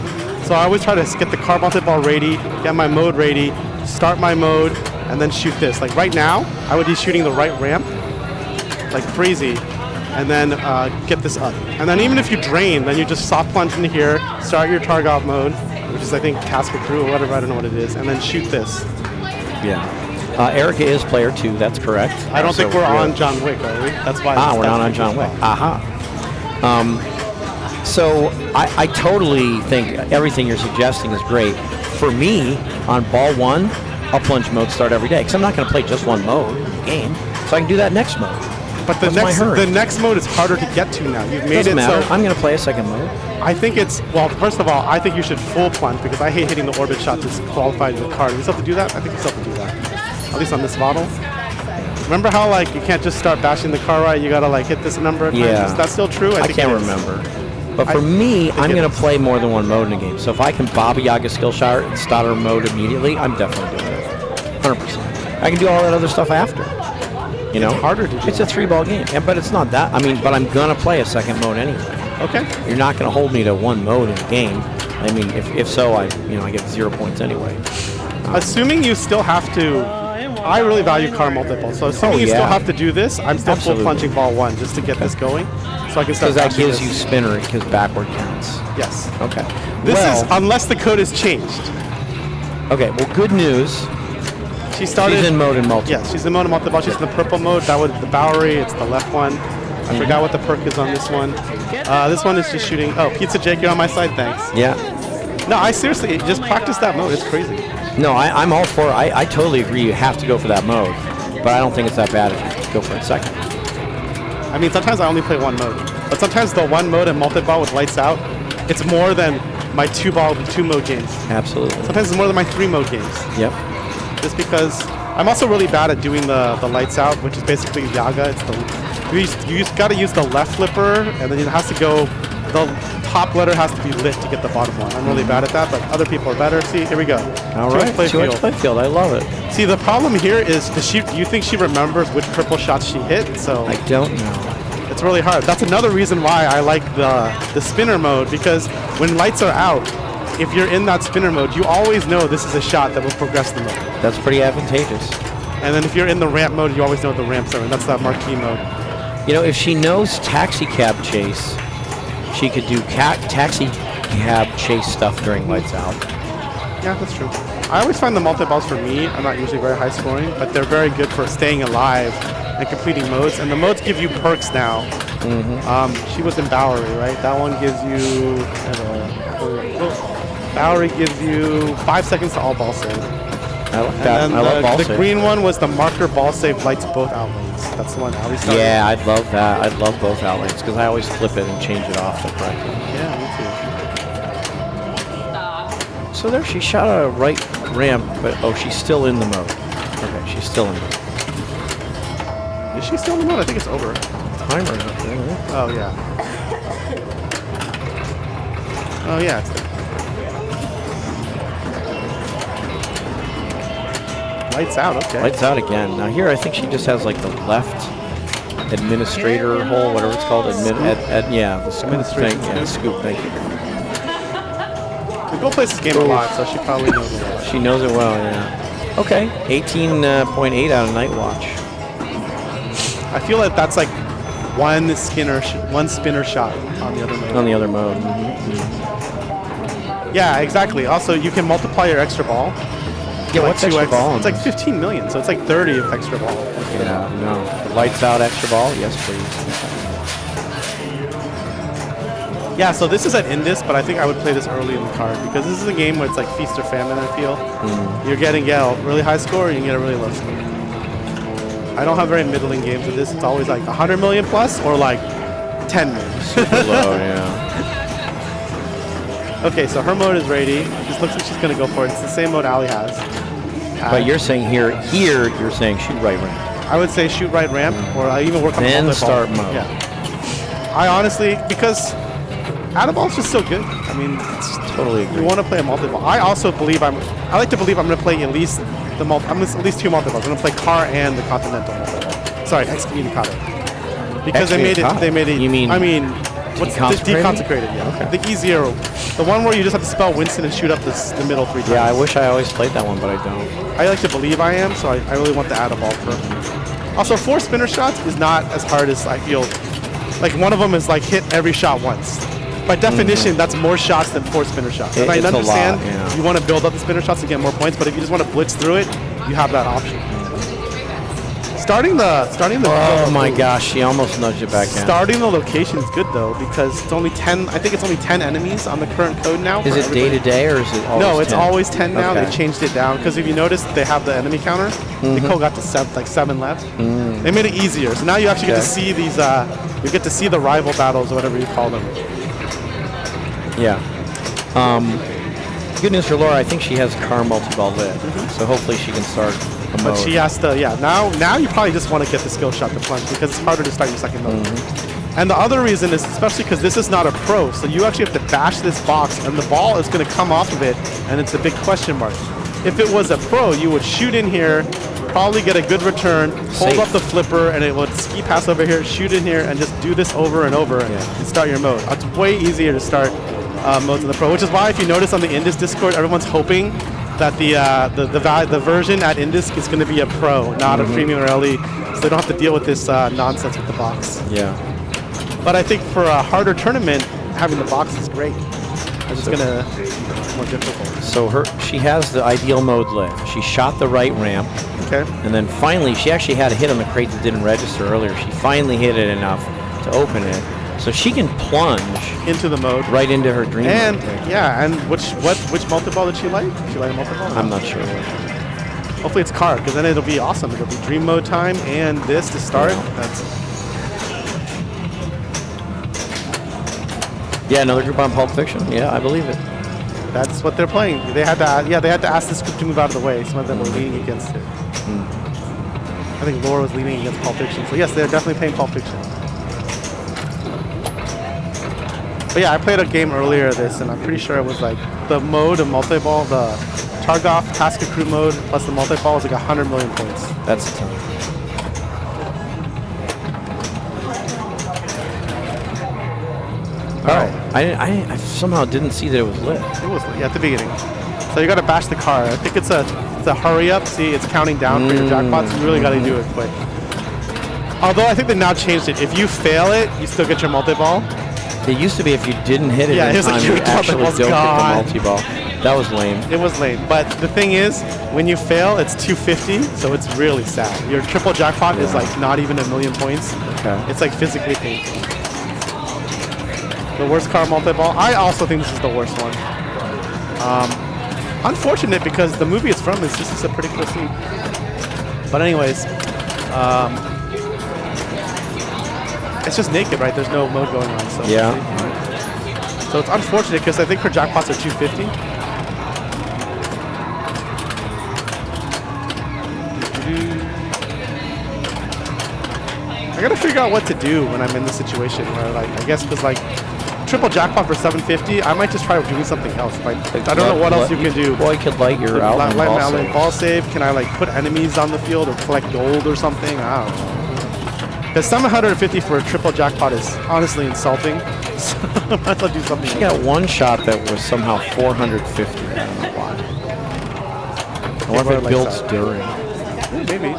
So I always try to get the car multi-ball ready, get my mode ready, start my mode, and then shoot this. Like right now, I would be shooting the right ramp, like crazy, and then get this up. And then even if you drain, then you just soft plunge into here, start your Tarkov mode, which is I think Casper Crew or whatever, I don't know what it is, and then shoot this. Yeah. Erica is player 2, that's correct. I don't think we're on John Wick, are we? That's why. We're not on John Wick. So I totally think everything you're suggesting is great. For me, on ball 1, I'll plunge mode start every day because I'm not going to play just one mode in the game, so I can do that next mode. But the next mode is harder to get to now. You've made Doesn't it matter. so. I'm going to play a second mode. I think it's, well, first of all, I think you should full plunge because I hate hitting the orbit shot to qualify to the car. Do you still have to do that? I think you still have to do that. At least on this model. Remember how like you can't just start bashing the car right? You gotta like hit this a number of times. Yeah. Is that still true? I can't remember. But for me, I'm going to play more than one mode in a game. So if I can Baba Yaga skill shot and start a mode immediately, I'm definitely doing it. 100%. I can do all that other stuff after. You know, it's harder to do. It's a 3-ball game, but it's not that. I mean, but I'm gonna play a second mode anyway. Okay. You're not gonna hold me to one mode in the game. I mean, if so, I get 0 points anyway. Assuming you still have to, I really value car multiple. So assuming you still have to do this, I'm still full plunging ball 1 just to get this going, so I can start. Because that gives you spinner because backward counts. Yes. Okay. This is unless the code is changed. Okay. Well, good news. She started. She's in mode and multiple. Yeah, she's in mode and multiple. She's in the purple mode. That was the Bowery. It's the left one. I forgot what the perk is on this one. This one is just shooting. Oh, Pizza Jake, you're on my side. Thanks. Yeah. No, I seriously just practice that mode. It's crazy. No, I'm all for it. I totally agree. You have to go for that mode, but I don't think it's that bad if you go for it second. I mean, sometimes I only play one mode, but sometimes the one mode and multi-ball with lights out, it's more than my 2-mode games. Absolutely. Sometimes it's more than my 3-mode games. Yep. Just because I'm also really bad at doing the lights out, which is basically Yaga. It's you got to use the left flipper, and then it has to go. The top letter has to be lit to get the bottom one. I'm really bad at that, but other people are better. See, here we go. All right. Playfield. Playfield. I love it. See, the problem here is, do you think she remembers which purple shots she hit? So I don't know. It's really hard. That's another reason why I like the spinner mode, because when lights are out, if you're in that spinner mode, you always know this is a shot that will progress the mode. That's pretty advantageous. And then if you're in the ramp mode, you always know the ramps are in. That's that marquee mode. You know, if she knows taxi cab chase, she could do taxi cab chase stuff during lights out. Yeah, that's true. I always find the multi-balls for me are not usually very high scoring, but they're very good for staying alive and completing modes. And the modes give you perks now. She was in Bowery, right? That one gives you... Bowery gives you 5 seconds to all ball save. I like that. And I love ball the save. green one was the marker ball save lights both outlanes. That's the one Ali started. Yeah, I'd love that. I'd love both outlanes because I always flip it and change it off correctly. Yeah, me too. So there, she shot a right ramp, but oh, she's still in the mode. Okay, she's still in the mode. Is she still in the mode? I think it's over. Timer up there. Right? Oh, yeah. Oh, yeah. It's there. Lights out, okay. Lights out again. Now here, I think she just has like the left administrator hole, whatever it's called. Yeah, the scoop. Administration Scoop. Thank you. We go plays this game a lot, so she probably knows it well. She knows it well, yeah. Okay, 18.8 out of Night Watch. I feel like that's like one spinner shot on the other mode. On the other mode. Yeah, exactly. Also, you can multiply your extra ball. Yeah, what's extra 2x. ball? It's like 15 million, so it's like 30 of extra ball. Yeah, no. Lights out extra ball? Yes, please. Yeah, so this is at Indus, but I think I would play this early in the card because this is a game where it's like feast or famine, I feel. You're getting a really high score, or you can get a really low score. I don't have very middling games with this. It's always like 100 million plus or like 10 million. Super low, yeah. Okay, so her mode is ready. This looks like she's going to go for it. It's the same mode Ali has. But you're saying here you're saying shoot right ramp. I would say shoot right ramp, or I even work on Then multi-ball. start mode. Yeah. I honestly, because out-of-ball is just so good. I mean, Totally agree. you want to play a multi-ball. I also believe I like to believe I'm going to play at least at least 2 multi-balls. I'm going to play Car and the Continental multi-ball. Sorry, Excommunicado. Because they made it. You mean? I mean, what's deconsecrated? Yeah. Okay. The easier, the one where you just have to spell Winston and shoot up the middle 3 times. Yeah, I wish I always played that one, but I don't. I like to believe I am, so I really want the out-of-ball for. Also, 4 spinner shots is not as hard as I feel. Like one of them is like hit every shot once. By definition, that's more shots than 4 spinner shots. And I It's a understand lot, yeah. you want to build up the spinner shots to get more points, but if you just want to blitz through it, you have that option. Starting the. Oh my gosh, she almost nudged it back down. Starting the location is good though because it's only 10. I think it's only 10 enemies on the current code now. Is it day to day or is it always No, it's 10? always 10 now. Okay. They changed it down because if you notice, they have the enemy counter. The code got to 7 left. They made it easier, so now you actually get to see these. You get to see the rival battles or whatever you call them. Yeah. Good news for Laura. I think she has car multi-ball lit, so hopefully she can start a mode. But she has to. Yeah. Now you probably just want to get the skill shot to plunge because it's harder to start your second mode. And the other reason is especially because this is not a pro, so you actually have to bash this box, and the ball is going to come off of it, and it's a big question mark. If it was a pro, you would shoot in here, probably get a good return, hold up the flipper, and it would ski pass over here, shoot in here, and just do this over and over and start your mode. It's way easier to start modes in the pro, which is why if you notice on the Indus Discord, everyone's hoping that the version at Indus is going to be a pro, not a premium or LE, so they don't have to deal with this nonsense with the box. Yeah. But I think for a harder tournament, having the box is great. It's going to be more difficult. So she has the ideal mode lit. She shot the right ramp. Okay. And then finally, she actually had a hit on the crate that didn't register earlier. She finally hit it enough to open it. So she can plunge into the mode. Right into her dream and mode. Yeah, and which multi-ball did she like? Did she like a multi-ball? I'm not sure. Hopefully it's car, because then it'll be awesome. It'll be dream mode time and this to start. Yeah, another group on Pulp Fiction. Yeah, I believe it. That's what they're playing. They had to ask this group to move out of the way. Some of them were leaning against it. I think Laura was leaning against Pulp Fiction. So yes, they're definitely playing Pulp Fiction. But yeah, I played a game earlier this, and I'm pretty sure it was like the mode of multi-ball, the Targov Task Crew mode plus the multi-ball was like 100 million points. That's a ton. All right. I somehow didn't see that it was lit. It was lit, yeah, at the beginning. So you got to bash the car. I think it's a hurry up. See, it's counting down for your jackpots. You really got to do it quick. Although I think they now changed it. If you fail it, you still get your multi-ball. It used to be if you didn't hit it in time, you actually don't get the multi-ball. That was lame. It was lame. But the thing is, when you fail, it's 250, so it's really sad. Your triple jackpot is like not even 1,000,000 points. Okay. It's like physically painful. The worst car multi-ball. I also think this is the worst one. Unfortunate because the movie it's from is this is a pretty cool scene. But anyways, it's just naked, right? There's no mode going on. So Yeah. So it's unfortunate because I think her jackpots are 250. I gotta figure out what to do when I'm in this situation where, like, I guess because like triple jackpot for 750, I might just try doing something else. Like, I don't know what else you can do. Well, you could light your Light outline my ball outline save. ball save. Can I like put enemies on the field or collect gold or something? I don't know. Because 750 for a triple jackpot is honestly insulting. So I might as well do something She else. got one shot that was somehow 450. I don't know why. I wonder if it like builds that. during. Maybe.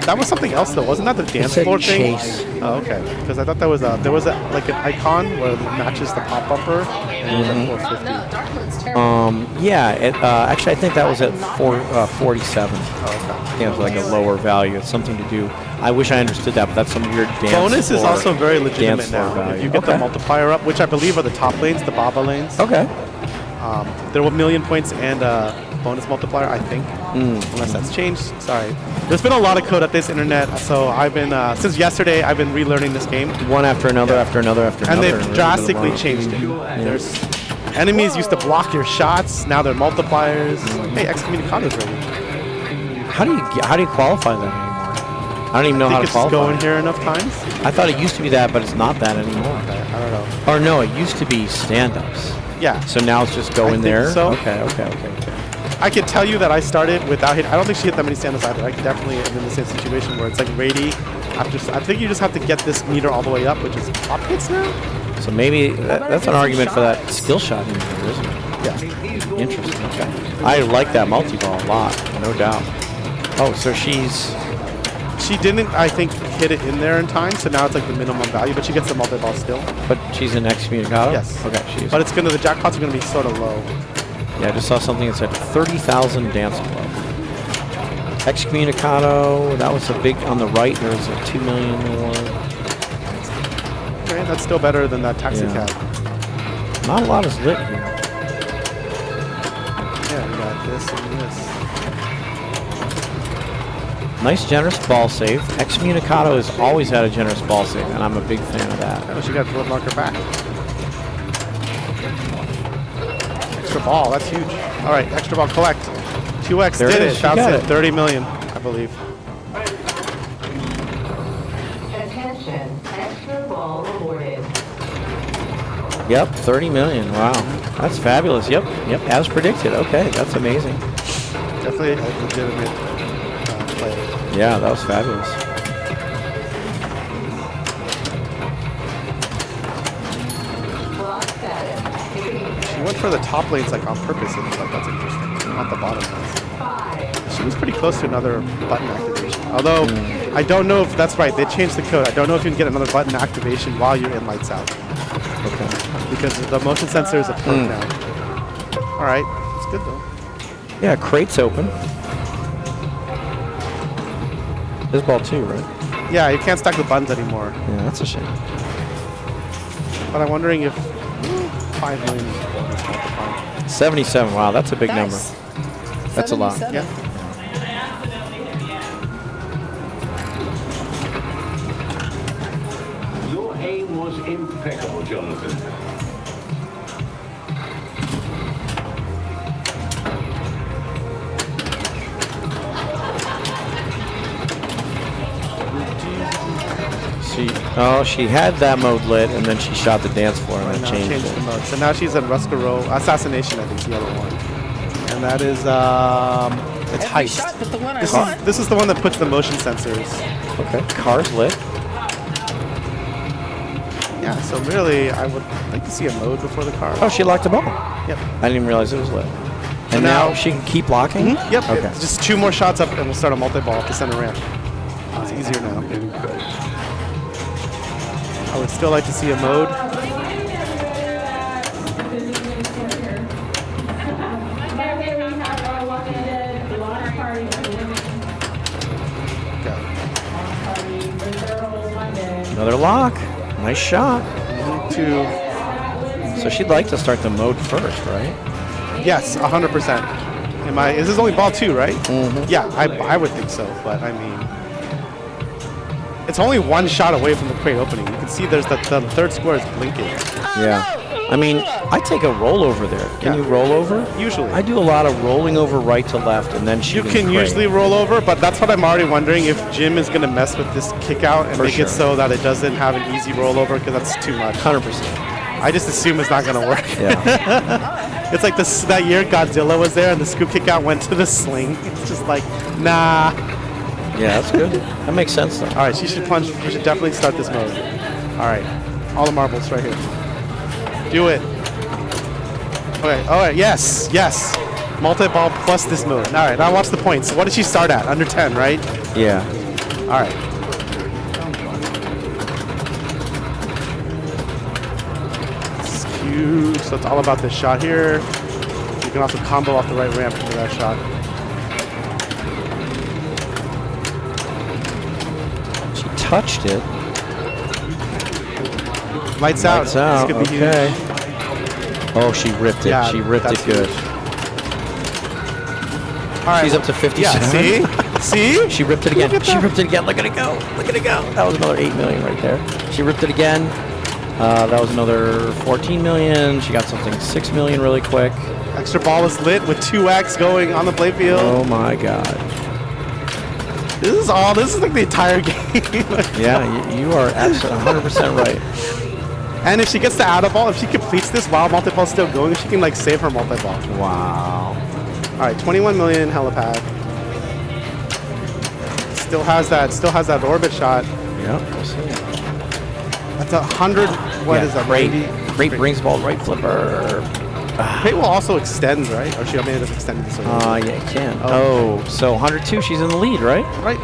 That was something else though, wasn't that the dance said floor thing? chase. Oh, okay. Because I thought that was there was like an icon where it matches the pop bumper and it was at 450. No, dark mode's terrible. Yeah, actually, I think that was at 47. Oh, okay. Yeah, it's like a lower value. It's something to do. I wish I understood that, but that's some weird dance. Bonus is floor- also very legitimate dance floor now. value. If you get the Okay. multiplier up, which I believe are the top lanes, the Baba lanes. Okay. There were 1,000,000 points and bonus multiplier, I think. Unless that's changed. Sorry. There's been a lot of code at this internet, so I've been since yesterday I've been relearning this game, One after another, after another, after and another. they've drastically changed it. There's enemies used to block your shots. Now they're multipliers. Hey, Excommunicado's ready. How do you qualify that anymore? I don't even know I how think to it's just qualify. go in here enough times. I thought it used to be that, but it's not that anymore. I don't know. Or no, it used to be stand-ups. Yeah. So now it's just go I in think there. so. Okay. I can tell you that I started without hit. I don't think she hit that many stand-ups either. I could definitely am in the same situation where it's like Rady. I think you just have to get this meter all the way up, which is pop hits now. So maybe that's an argument for that skill shot meter, isn't it? Yeah. Interesting. Okay. I like that multi-ball a lot, no doubt. Oh, so She didn't, I think, hit it in there in time, so now it's like the minimum value, but she gets the multi-ball still. but she's an excommunicado? Yes. Okay, she is. But it's gonna, the jackpots are gonna be sort of low. Yeah, I just saw something that said 30,000 dance club. Excommunicado, that was a big, on the right, there was a 2 million award. Okay, that's still better than that taxi Yeah. cab. Not a lot is lit here. Yeah, we got this and this. Nice generous ball save. Excommunicado has always had a generous ball save, and I'm a big fan of that. Oh, she got the marker back. Extra ball, that's huge. All right, extra ball collect. 2x There did it it. is, she Shouts got in it. 30 million, I believe. Attention, extra ball awarded. Yep, 30 million. Wow. That's fabulous. Yep, as predicted. Okay, that's amazing. Definitely a legitimate play. Yeah, that was fabulous. Block status. She went for the top lanes like on purpose. It looks like that's interesting. Not the bottom lanes. 5. She was pretty close to another button activation. Although, I don't know if that's right. They changed the code. I don't know if you can get another button activation while you're in lights out. Okay. Because the motion sensor is a perk now. All right. It's good though. Yeah, crate's open. This ball too, right? Yeah, you can't stack the buttons anymore. Yeah, that's a shame. But I'm wondering if 5 million is multiplied. 77. Wow, that's a big Nice. number. That's a lot. 77. Yeah. Your aim was impeccable, Jonathan. She had that mode lit, and then she shot the dance floor and And then now changed changed the it. mode. So now she's in Ruskaro Assassination, I think, the other one. And that is it's Every heist. shot but the one I This want. is, this is the one that puts the motion sensors. Okay, car's lit. Yeah, so really, I would like to see a mode before the car. Oh, she locked the ball. Yep. I didn't even realize it was lit. And now- now she can keep blocking? Yep. Okay. Just 2 more shots up, and we'll start a multi-ball at the center ramp. It's easier now. I would still like to see a mode. Another lock. Nice shot. 2. So she'd like to start the mode first, right? Yes, 100%. Is this only ball 2, right? Mm-hmm. Yeah, I would think so, but I mean, it's only 1 shot away from the crate opening. You can see there's the third square is blinking. Yeah. I mean, I take a rollover there. Can you roll over? Usually. I do a lot of rolling over right to left and then You shooting can crate. usually roll over, but that's what I'm already wondering if Jim is going to mess with this kick out and For make sure. it so that it doesn't have an easy rollover because that's too much. 100%. I just assume it's not going to work. Yeah. It's like that year Godzilla was there and the scoop kick out went to the sling. It's just like, nah. Yeah, that's good. That makes sense, though. All right, she should punch. You should definitely start this mode. All right, all the marbles right here. Do it. Okay. All right. Yes. Yes. Multi-ball plus this mode. All right. Now watch the points. What did she start at? Under 10, right? Yeah. All right. It's huge. So it's all about this shot here. You can also combo off the right ramp for that shot. She touched it. Lights out. Lights out. This could be Okay. huge. Oh, she ripped it. Yeah, She ripped it that's good. All right. She's up to 57. Yeah. See? See? She ripped it again. Look at She that. ripped it again. Look at it go. Look at it go. That was another 8 million right there. She ripped it again. That was another 14 million. She got something 6 million really quick. Extra ball is lit with 2x going on the playfield. Oh my god. This is like the entire game. Yeah, you are absolutely 100% right. And if she gets the out of ball, if she completes this while multi-ball is still going, she can like save her multi-ball. Wow. All right, 21 million helipad. Still has that orbit shot. Yep, we'll see. That's 100. What is that? Great, 90? great brings ball right flipper. Crate will also extend, right? Or she may have extended this already. Yeah, it can. Oh. Oh, so 102, she's in the lead, right? Right.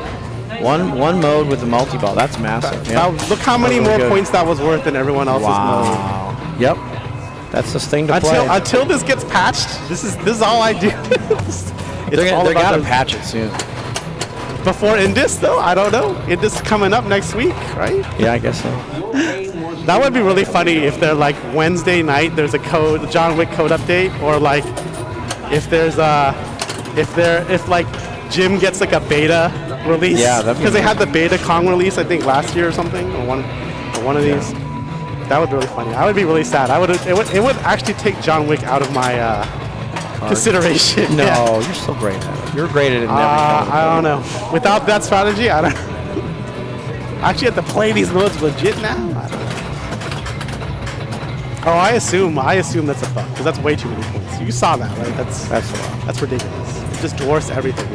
One mode with the multi-ball. That's massive. Yeah. Look how many That was more good. points that was worth than everyone else's mode. Wow. Yep. That's the thing to play. Until this gets patched, this is all I do. They're all going about to the- patch it soon. Before Indus, though, I don't know. Indus is coming up next week, right? Yeah, I guess so. That would be really funny if they're like Wednesday night. There's a John Wick code update, or like if there's if like Jim gets like a beta release. Yeah, that'd be because they had the amazing. beta Kong release, I think last year or something, or one of these. That would be really funny. I would be really sad. It would actually take John Wick out of my consideration. No, Yeah. you're still great at it. You're great at it in every I don't know. Without that strategy, I don't. I actually have to play these modes legit now. I don't know. Oh, I assume that's a bug because that's way too many points. You saw that, right? That's a lot. That's ridiculous. It just dwarfs everything.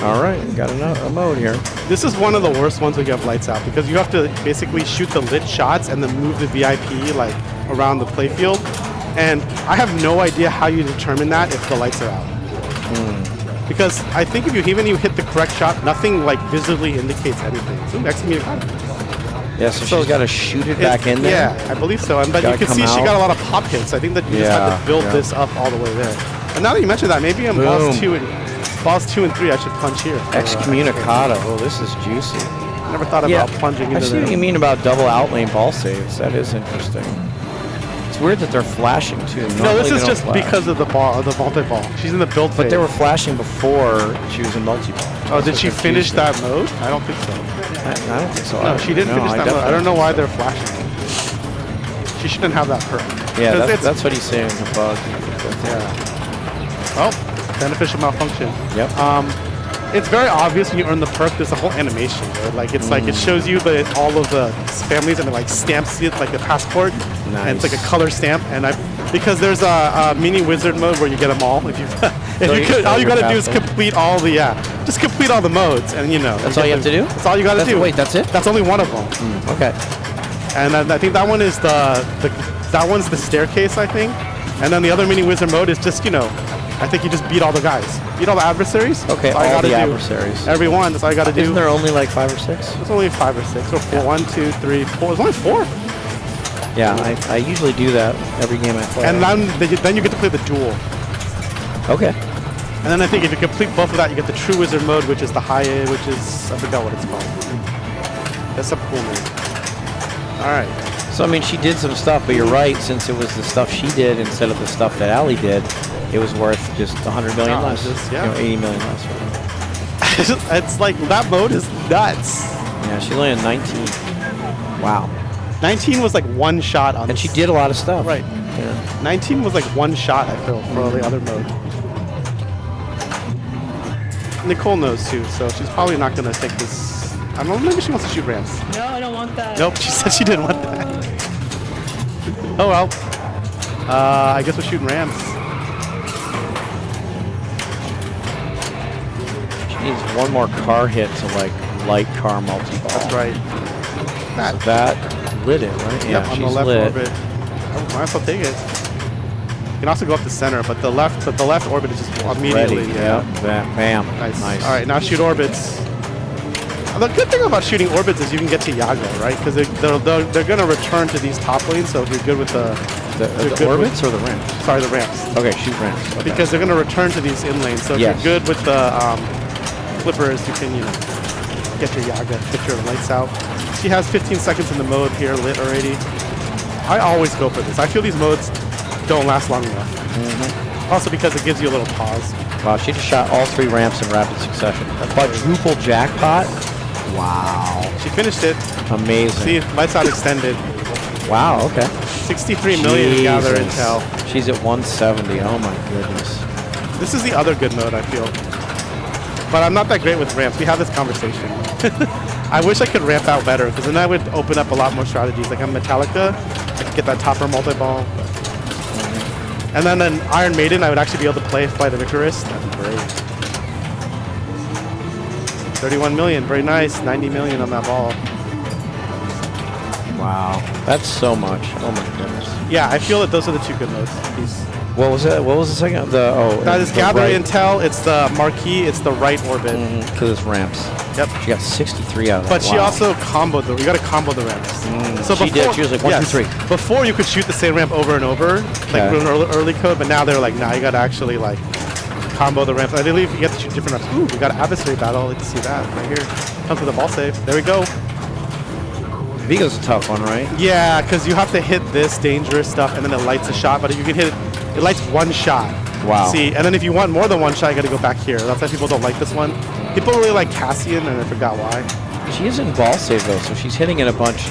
All right, got a mode here. This is one of the worst ones when you have lights out because you have to basically shoot the lit shots and then move the VIP like around the playfield. And I have no idea how you determine that if the lights are out. Because I think if you hit the correct shot, nothing like visibly indicates anything. So next time you got it. Yeah, so she's got to shoot it back in there. Yeah, I believe so. And but you Gotta can come see she out. got a lot of pop hits. I think that you just have to build this up all the way there. And now that you mentioned that, maybe on balls Boom. 2 and 3, I should punch here. Excommunicado. Oh, this is juicy. I never thought about plunging I into see what you the. mean about double outlane ball saves. That is interesting. It's weird that they're flashing too. No, this Normally is they don't just flash. because of the multi-ball. She's in the build phase. But they were flashing before she was in multi-ball. Oh, did she finish that mode? I don't think so. I don't think so. No, she didn't finish that mode. I don't know why they're flashing. She shouldn't have that perk. Yeah, 'Cause it's- that's what he's saying. The bug. Yeah. Oh, beneficial malfunction. Yep. It's very obvious when you earn the perk. There's a whole animation, right? Like it's like it shows you all of the families and it like stamps it like a passport, and it's like a color stamp. And because there's a mini wizard mode where you get them all. If you all you gotta do is complete all the just complete all the modes, and you know. That's all you have to do? That's all you gotta do. Wait, that's it? That's only one of them. Okay. And I think that one is that one's the staircase, I think. And then the other mini wizard mode is just, I think you just beat all the guys. Beat all the adversaries. Okay, That's all you all gotta the do. adversaries. Everyone, that's all you gotta do. Isn't there only like 5 or 6? It's only 5 or 6 or 4. 1, 2, 3, 4. There's only 4. Yeah, I usually do that every game I play. And then you get to play the duel. Okay. And then I think if you complete both of that, you get the true wizard mode, which is the high, which is, I forgot what it's called. That's a cool name. All right. So I mean, she did some stuff, but you're right. Since it was the stuff she did instead of the stuff that Allie did, it was worth just 100 million Oh, less. just- yeah. 80 million less. It's like that mode is nuts. Yeah, she's only at 19. Wow. 19 was like one shot on And she this- did a lot of stuff. Right. Yeah. 19 was like one shot, I feel, for the other mode. Nicole knows too, so she's probably not going to take this. I don't know, maybe she wants to shoot ramps. No, I don't want that. Nope, she said she didn't want that. Oh well. I guess we're shooting rams. She needs one more car hit to like light car multi-ball. That's right. So that lit it, right? Yep, on the she's left lit. orbit. Oh, might as well take it. You can also go up the center, but the left orbit is just immediately. Ready. Yeah. Yep. Bam. Nice. Nice. All right, now shoot orbits. The good thing about shooting orbits is you can get to Yaga, right? Because they're going to return to these top lanes. So if you're good with the orbits or the ramps? Sorry, the ramps. Okay, shoot ramps. Okay. Because they're going to return to these in lanes. So if Yes. you're good with the flippers, you can get your Yaga, get your lights out. She has 15 seconds in the mode here, lit already. I always go for this. I feel these modes don't last long enough. Also because it gives you a little pause. Wow, she just shot all 3 ramps in rapid succession. Quadruple jackpot. Wow. She finished it. Amazing. See, lights out extended. Wow, okay. 63 million to gather Jesus. intel. She's at 170. Oh my goodness. This is the other good mode, I feel. But I'm not that great with ramps. We have this conversation. I wish I could ramp out better, because then that would open up a lot more strategies. Like on Metallica, I could get that topper multi-ball. And then on Iron Maiden, I would actually be able to play the Icarus. That'd be great. 31 million, very nice. 90 million on that ball. Wow. That's so much. Oh my goodness. Yeah, I feel that those are the two good modes. These. What was it? What was the second? That is the gather right. intel. It's the marquee. It's the right orbit. Because it's ramps. Yep. She got 63 out of that. But she Wow. also comboed them. You got to combo the ramps. She did. She was like 1, 2, 3. Before you could shoot the same ramp over and over, like Okay. with an early code. But now they're like, nah, you got to actually like combo the ramps. I believe you get to shoot different ramps. Ooh, we got an adversary battle. I'd like to see that right here. Comes with a ball save. There we go. Vigo's a tough one, right? Yeah, because you have to hit this dangerous stuff, and then it lights a shot. But if you can hit it, it lights one shot. Wow. See, and then if you want more than one shot, you got to go back here. That's why people don't like this one. People really like Cassian, and I forgot why. She is in ball save though, so she's hitting it a bunch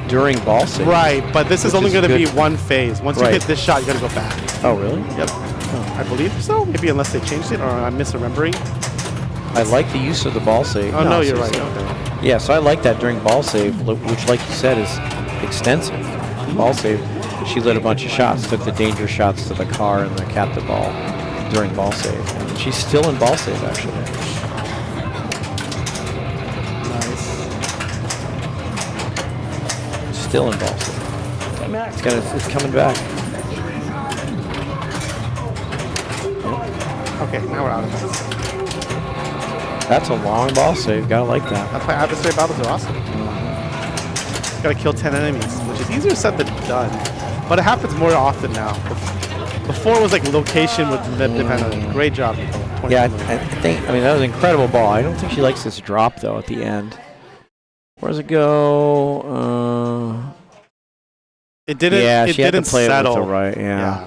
during ball save. Right, but this is Which only is going to be good. one phase. Once you Right. hit this shot, you got to go back. Oh really? Yep. I believe so. Maybe unless they changed it, or I'm misremembering. I like the use of the ball save. Oh no, you're right. seriously. Okay. Yeah, so I like that during ball save, which, like you said, is extensive. Ball save, she lit a bunch of shots, took the danger shots to the car and the captive ball during ball save. And she's still in ball save, actually. Nice. Still in ball save. Come back. It's coming back. Okay, now we're out of this. That's a long ball save. Gotta like that. That's why adversary battles are awesome. Got to kill 10 enemies, which is easier said than done. But it happens more often now. Before it was like location would depend on it. Great job, Nicole. 20 Yeah, million. I think, I mean, that was an incredible ball. I don't think she likes this drop, though, at the end. Where does it go? It didn't. Yeah, it she had to didn't play settle. it with the right. Yeah.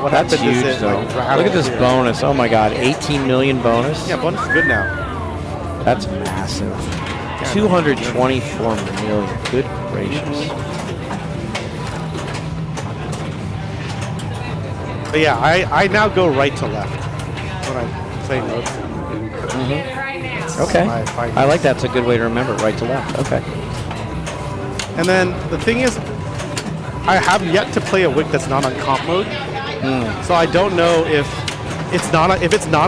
What That's happened is huge, it, though. like, rattled Look at this here. bonus. Oh, my God. 18 million bonus? Yeah, bonus is good now. That's massive. 224 million. Good gracious. But yeah, I now go right to left when I play notes. Okay. I I like that. It's a good way to remember. Right to left. Okay. And then the thing is, I have yet to play a wick that's not on comp mode. So I don't know if it's not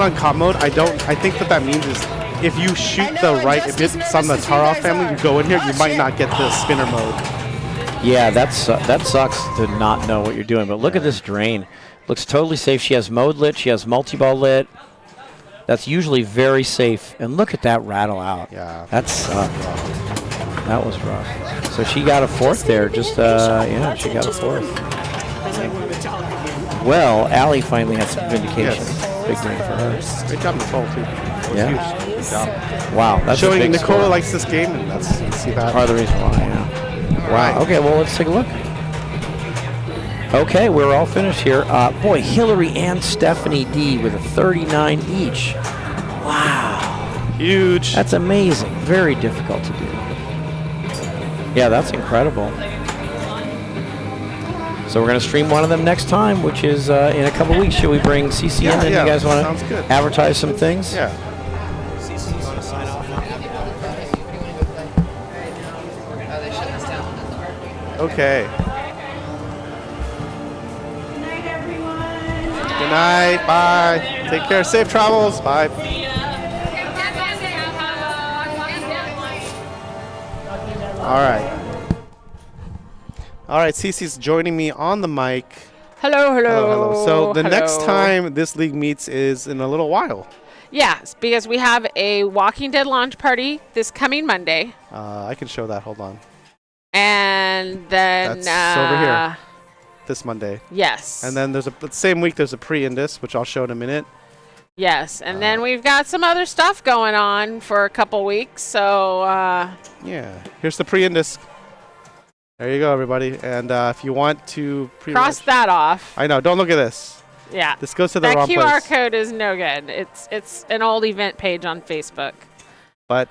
on comp mode. I think that means is if you shoot the right, if it's on the Tarov family, you go in here, you might not get the spinner mode. Yeah, that sucks to not know what you're doing. But look at this drain. Looks totally safe. She has mode lit. She has multi-ball lit. That's usually very safe. And look at that rattle out. Yeah. That sucked. That was rough. So she got a fourth there. Just, yeah, she got a fourth. Well, Allie finally had some vindication. Yes. Big win for her. Great job, Nicole, too. Yeah. Huge. Wow, that's a Showing big Nicola score. likes this game, and that's see that. Part of the reason why, yeah. Right. Okay, well, let's take a look. Okay, we're all finished here. Boy, Hillary and Stephanie D with a 39 each. Wow. Huge. That's amazing. Very difficult to do. Yeah, that's incredible. So we're going to stream one of them next time, which is in a couple weeks. Should we bring CC in? And you guys want sounds good. to advertise some things? Yeah. Okay. Good night. Bye. Take care. Safe travels. Bye. All right. All right. Cece's joining me on the mic. Hello, hello. Hello, hello. So the next hello. time this league meets is in a little while. Yes, because we have a Walking Dead launch party this coming Monday. I can show that. Hold on. And then That's over here. This Monday. Yes. And then there's the same week there's a pre-Indus, which I'll show in a minute. Yes, and then we've got some other stuff going on for a couple weeks. So Yeah. Here's the pre-Indus. There you go, everybody. And if you want to cross that off. I know. Don't look at this. Yeah. This goes to the that wrong QR place. code is no good. It's an old event page on Facebook. But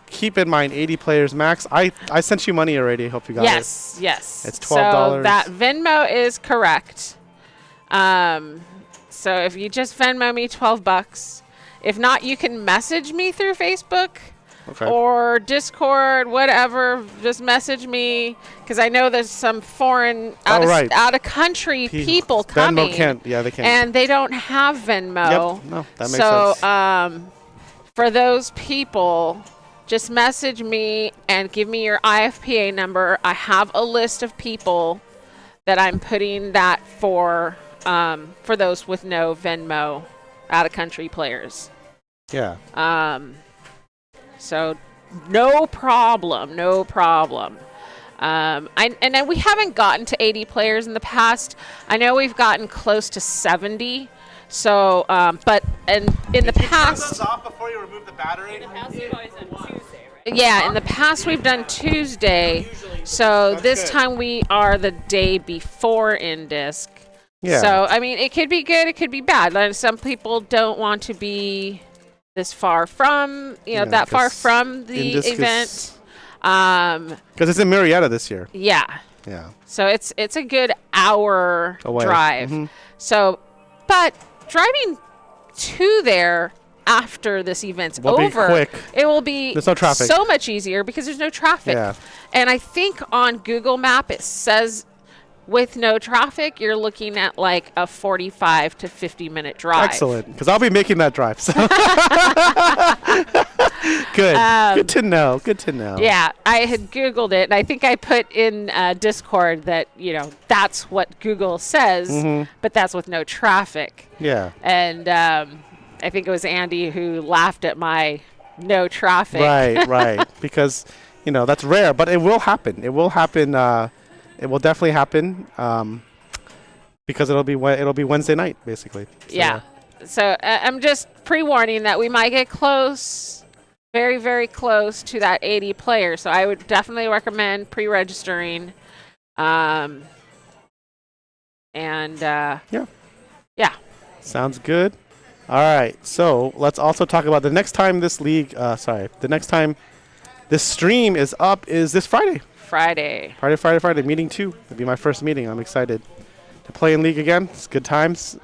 keep in mind, 80 players max. I sent you money already. Hope you got it. Yes, yes. It's $12. So that Venmo is correct. So if you just Venmo me $12, if not, you can message me through Facebook Okay. or Discord, whatever. Just message me because I know there's some foreign out of country people coming. Venmo can't. Yeah, they can't. And they don't have Venmo. Yep. No, that makes so, sense. for those people, just message me and give me your IFPA number. I have a list of people that I'm putting that for those with no Venmo out-of-country players. Yeah. So no problem. And then we haven't gotten to 80 players in the past. I know we've gotten close to 70. So, but in the past, off before you remove the battery. yeah, in the past we've done Tuesday. So That's this good. time we are the day before in disc. Yeah. So I mean, it could be good, it could be bad. Like, some people don't want to be this far from, Yeah, that far 'cause from the Indisc is- event. Because it's in Marietta this year. Yeah. Yeah. So it's a good hour Away. drive. Mhm. So, but driving to there after this event's Will be over, quick. it will be There's no traffic. so much easier because there's no traffic. Yeah. And I think on Google Map it says with no traffic, you're looking at like a 45 to 50-minute drive. Excellent. Because I'll be making that drive. So. Good. Good to know. Good to know. Yeah, I had Googled it, and I think I put in Discord that, that's what Google says, but that's with no traffic. Yeah. And I think it was Andy who laughed at my no traffic. Right. Because, that's rare, but it will happen. It will happen. It will definitely happen because it'll be Wednesday night, basically. So, Yeah. So I'm just pre-warning that we might get close, very, very close to that 80 players. So I would definitely recommend pre-registering. Yeah. Sounds good. All right. So let's also talk about the next time this league, the next time this stream is up is this Friday. Friday. Friday, meeting 2. It'll be my first meeting. I'm excited to play in League again. It's good times.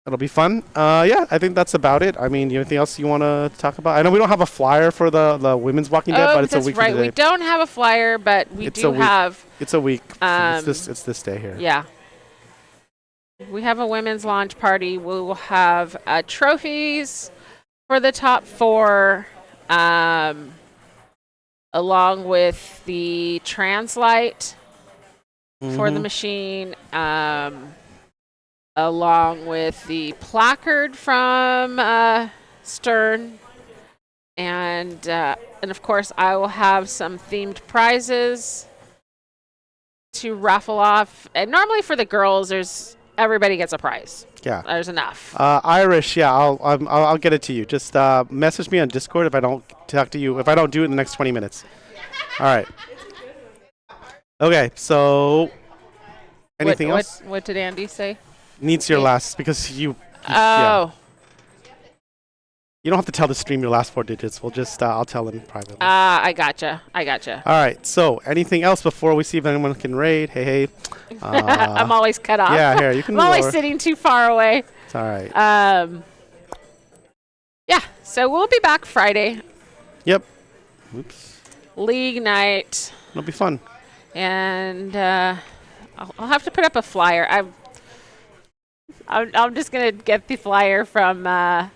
It'll be fun. Yeah, I think that's about it. I mean, anything else you want to talk about? I know we don't have a flyer for the Women's Walking Dead, but it's a that's week right. from today. We don't have a flyer, but we It's do a week. have. It's a week. It's this day here. Yeah. We have a women's launch party. We will have trophies for the top 4. Along with the translite for the machine, along with the placard from Stern, and of course I will have some themed prizes to raffle off. And normally for the girls, there's everybody gets a prize. Yeah. There's enough. Irish, yeah, I'll get it to you. Just message me on Discord if I don't talk to you. If I don't do it in the next 20 minutes. All right. Okay, so anything else? What did Andy say? Needs your last because you. Oh. Yeah. You don't have to tell the stream your last 4 digits. We'll just I'll tell him privately. I gotcha. All right. So anything else before we see if anyone can raid? Hey. I'm always cut off. Yeah, here you can. I'm always lower. sitting too far away. It's all right. Yeah. So we'll be back Friday. Yep. Oops. League night. It'll be fun. And I'll have to put up a flyer. I'm just gonna get the flyer from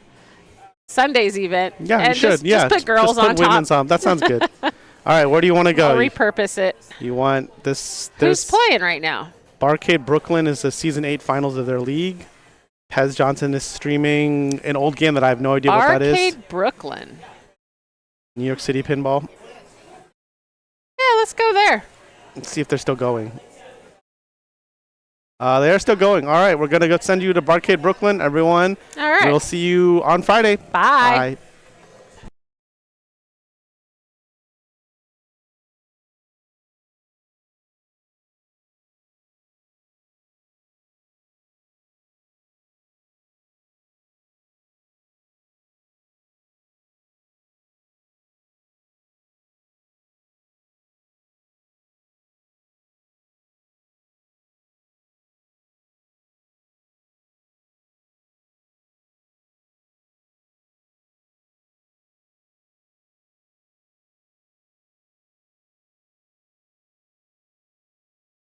Sunday's event. Yeah, and you should. Just put girls on top. Women's on. That sounds good. All right, where do you want to go? I'll repurpose it. You want this? Who's playing right now? Barcade Brooklyn is the season 8 finals of their league. Pez Johnson is streaming an old game that I have no idea what that is. Arcade Brooklyn. New York City Pinball. Yeah, let's go there. Let's see if they're still going. They are still going. All right, we're going to go send you to Barcade Brooklyn, everyone. All right. We'll see you on Friday. Bye. Bye.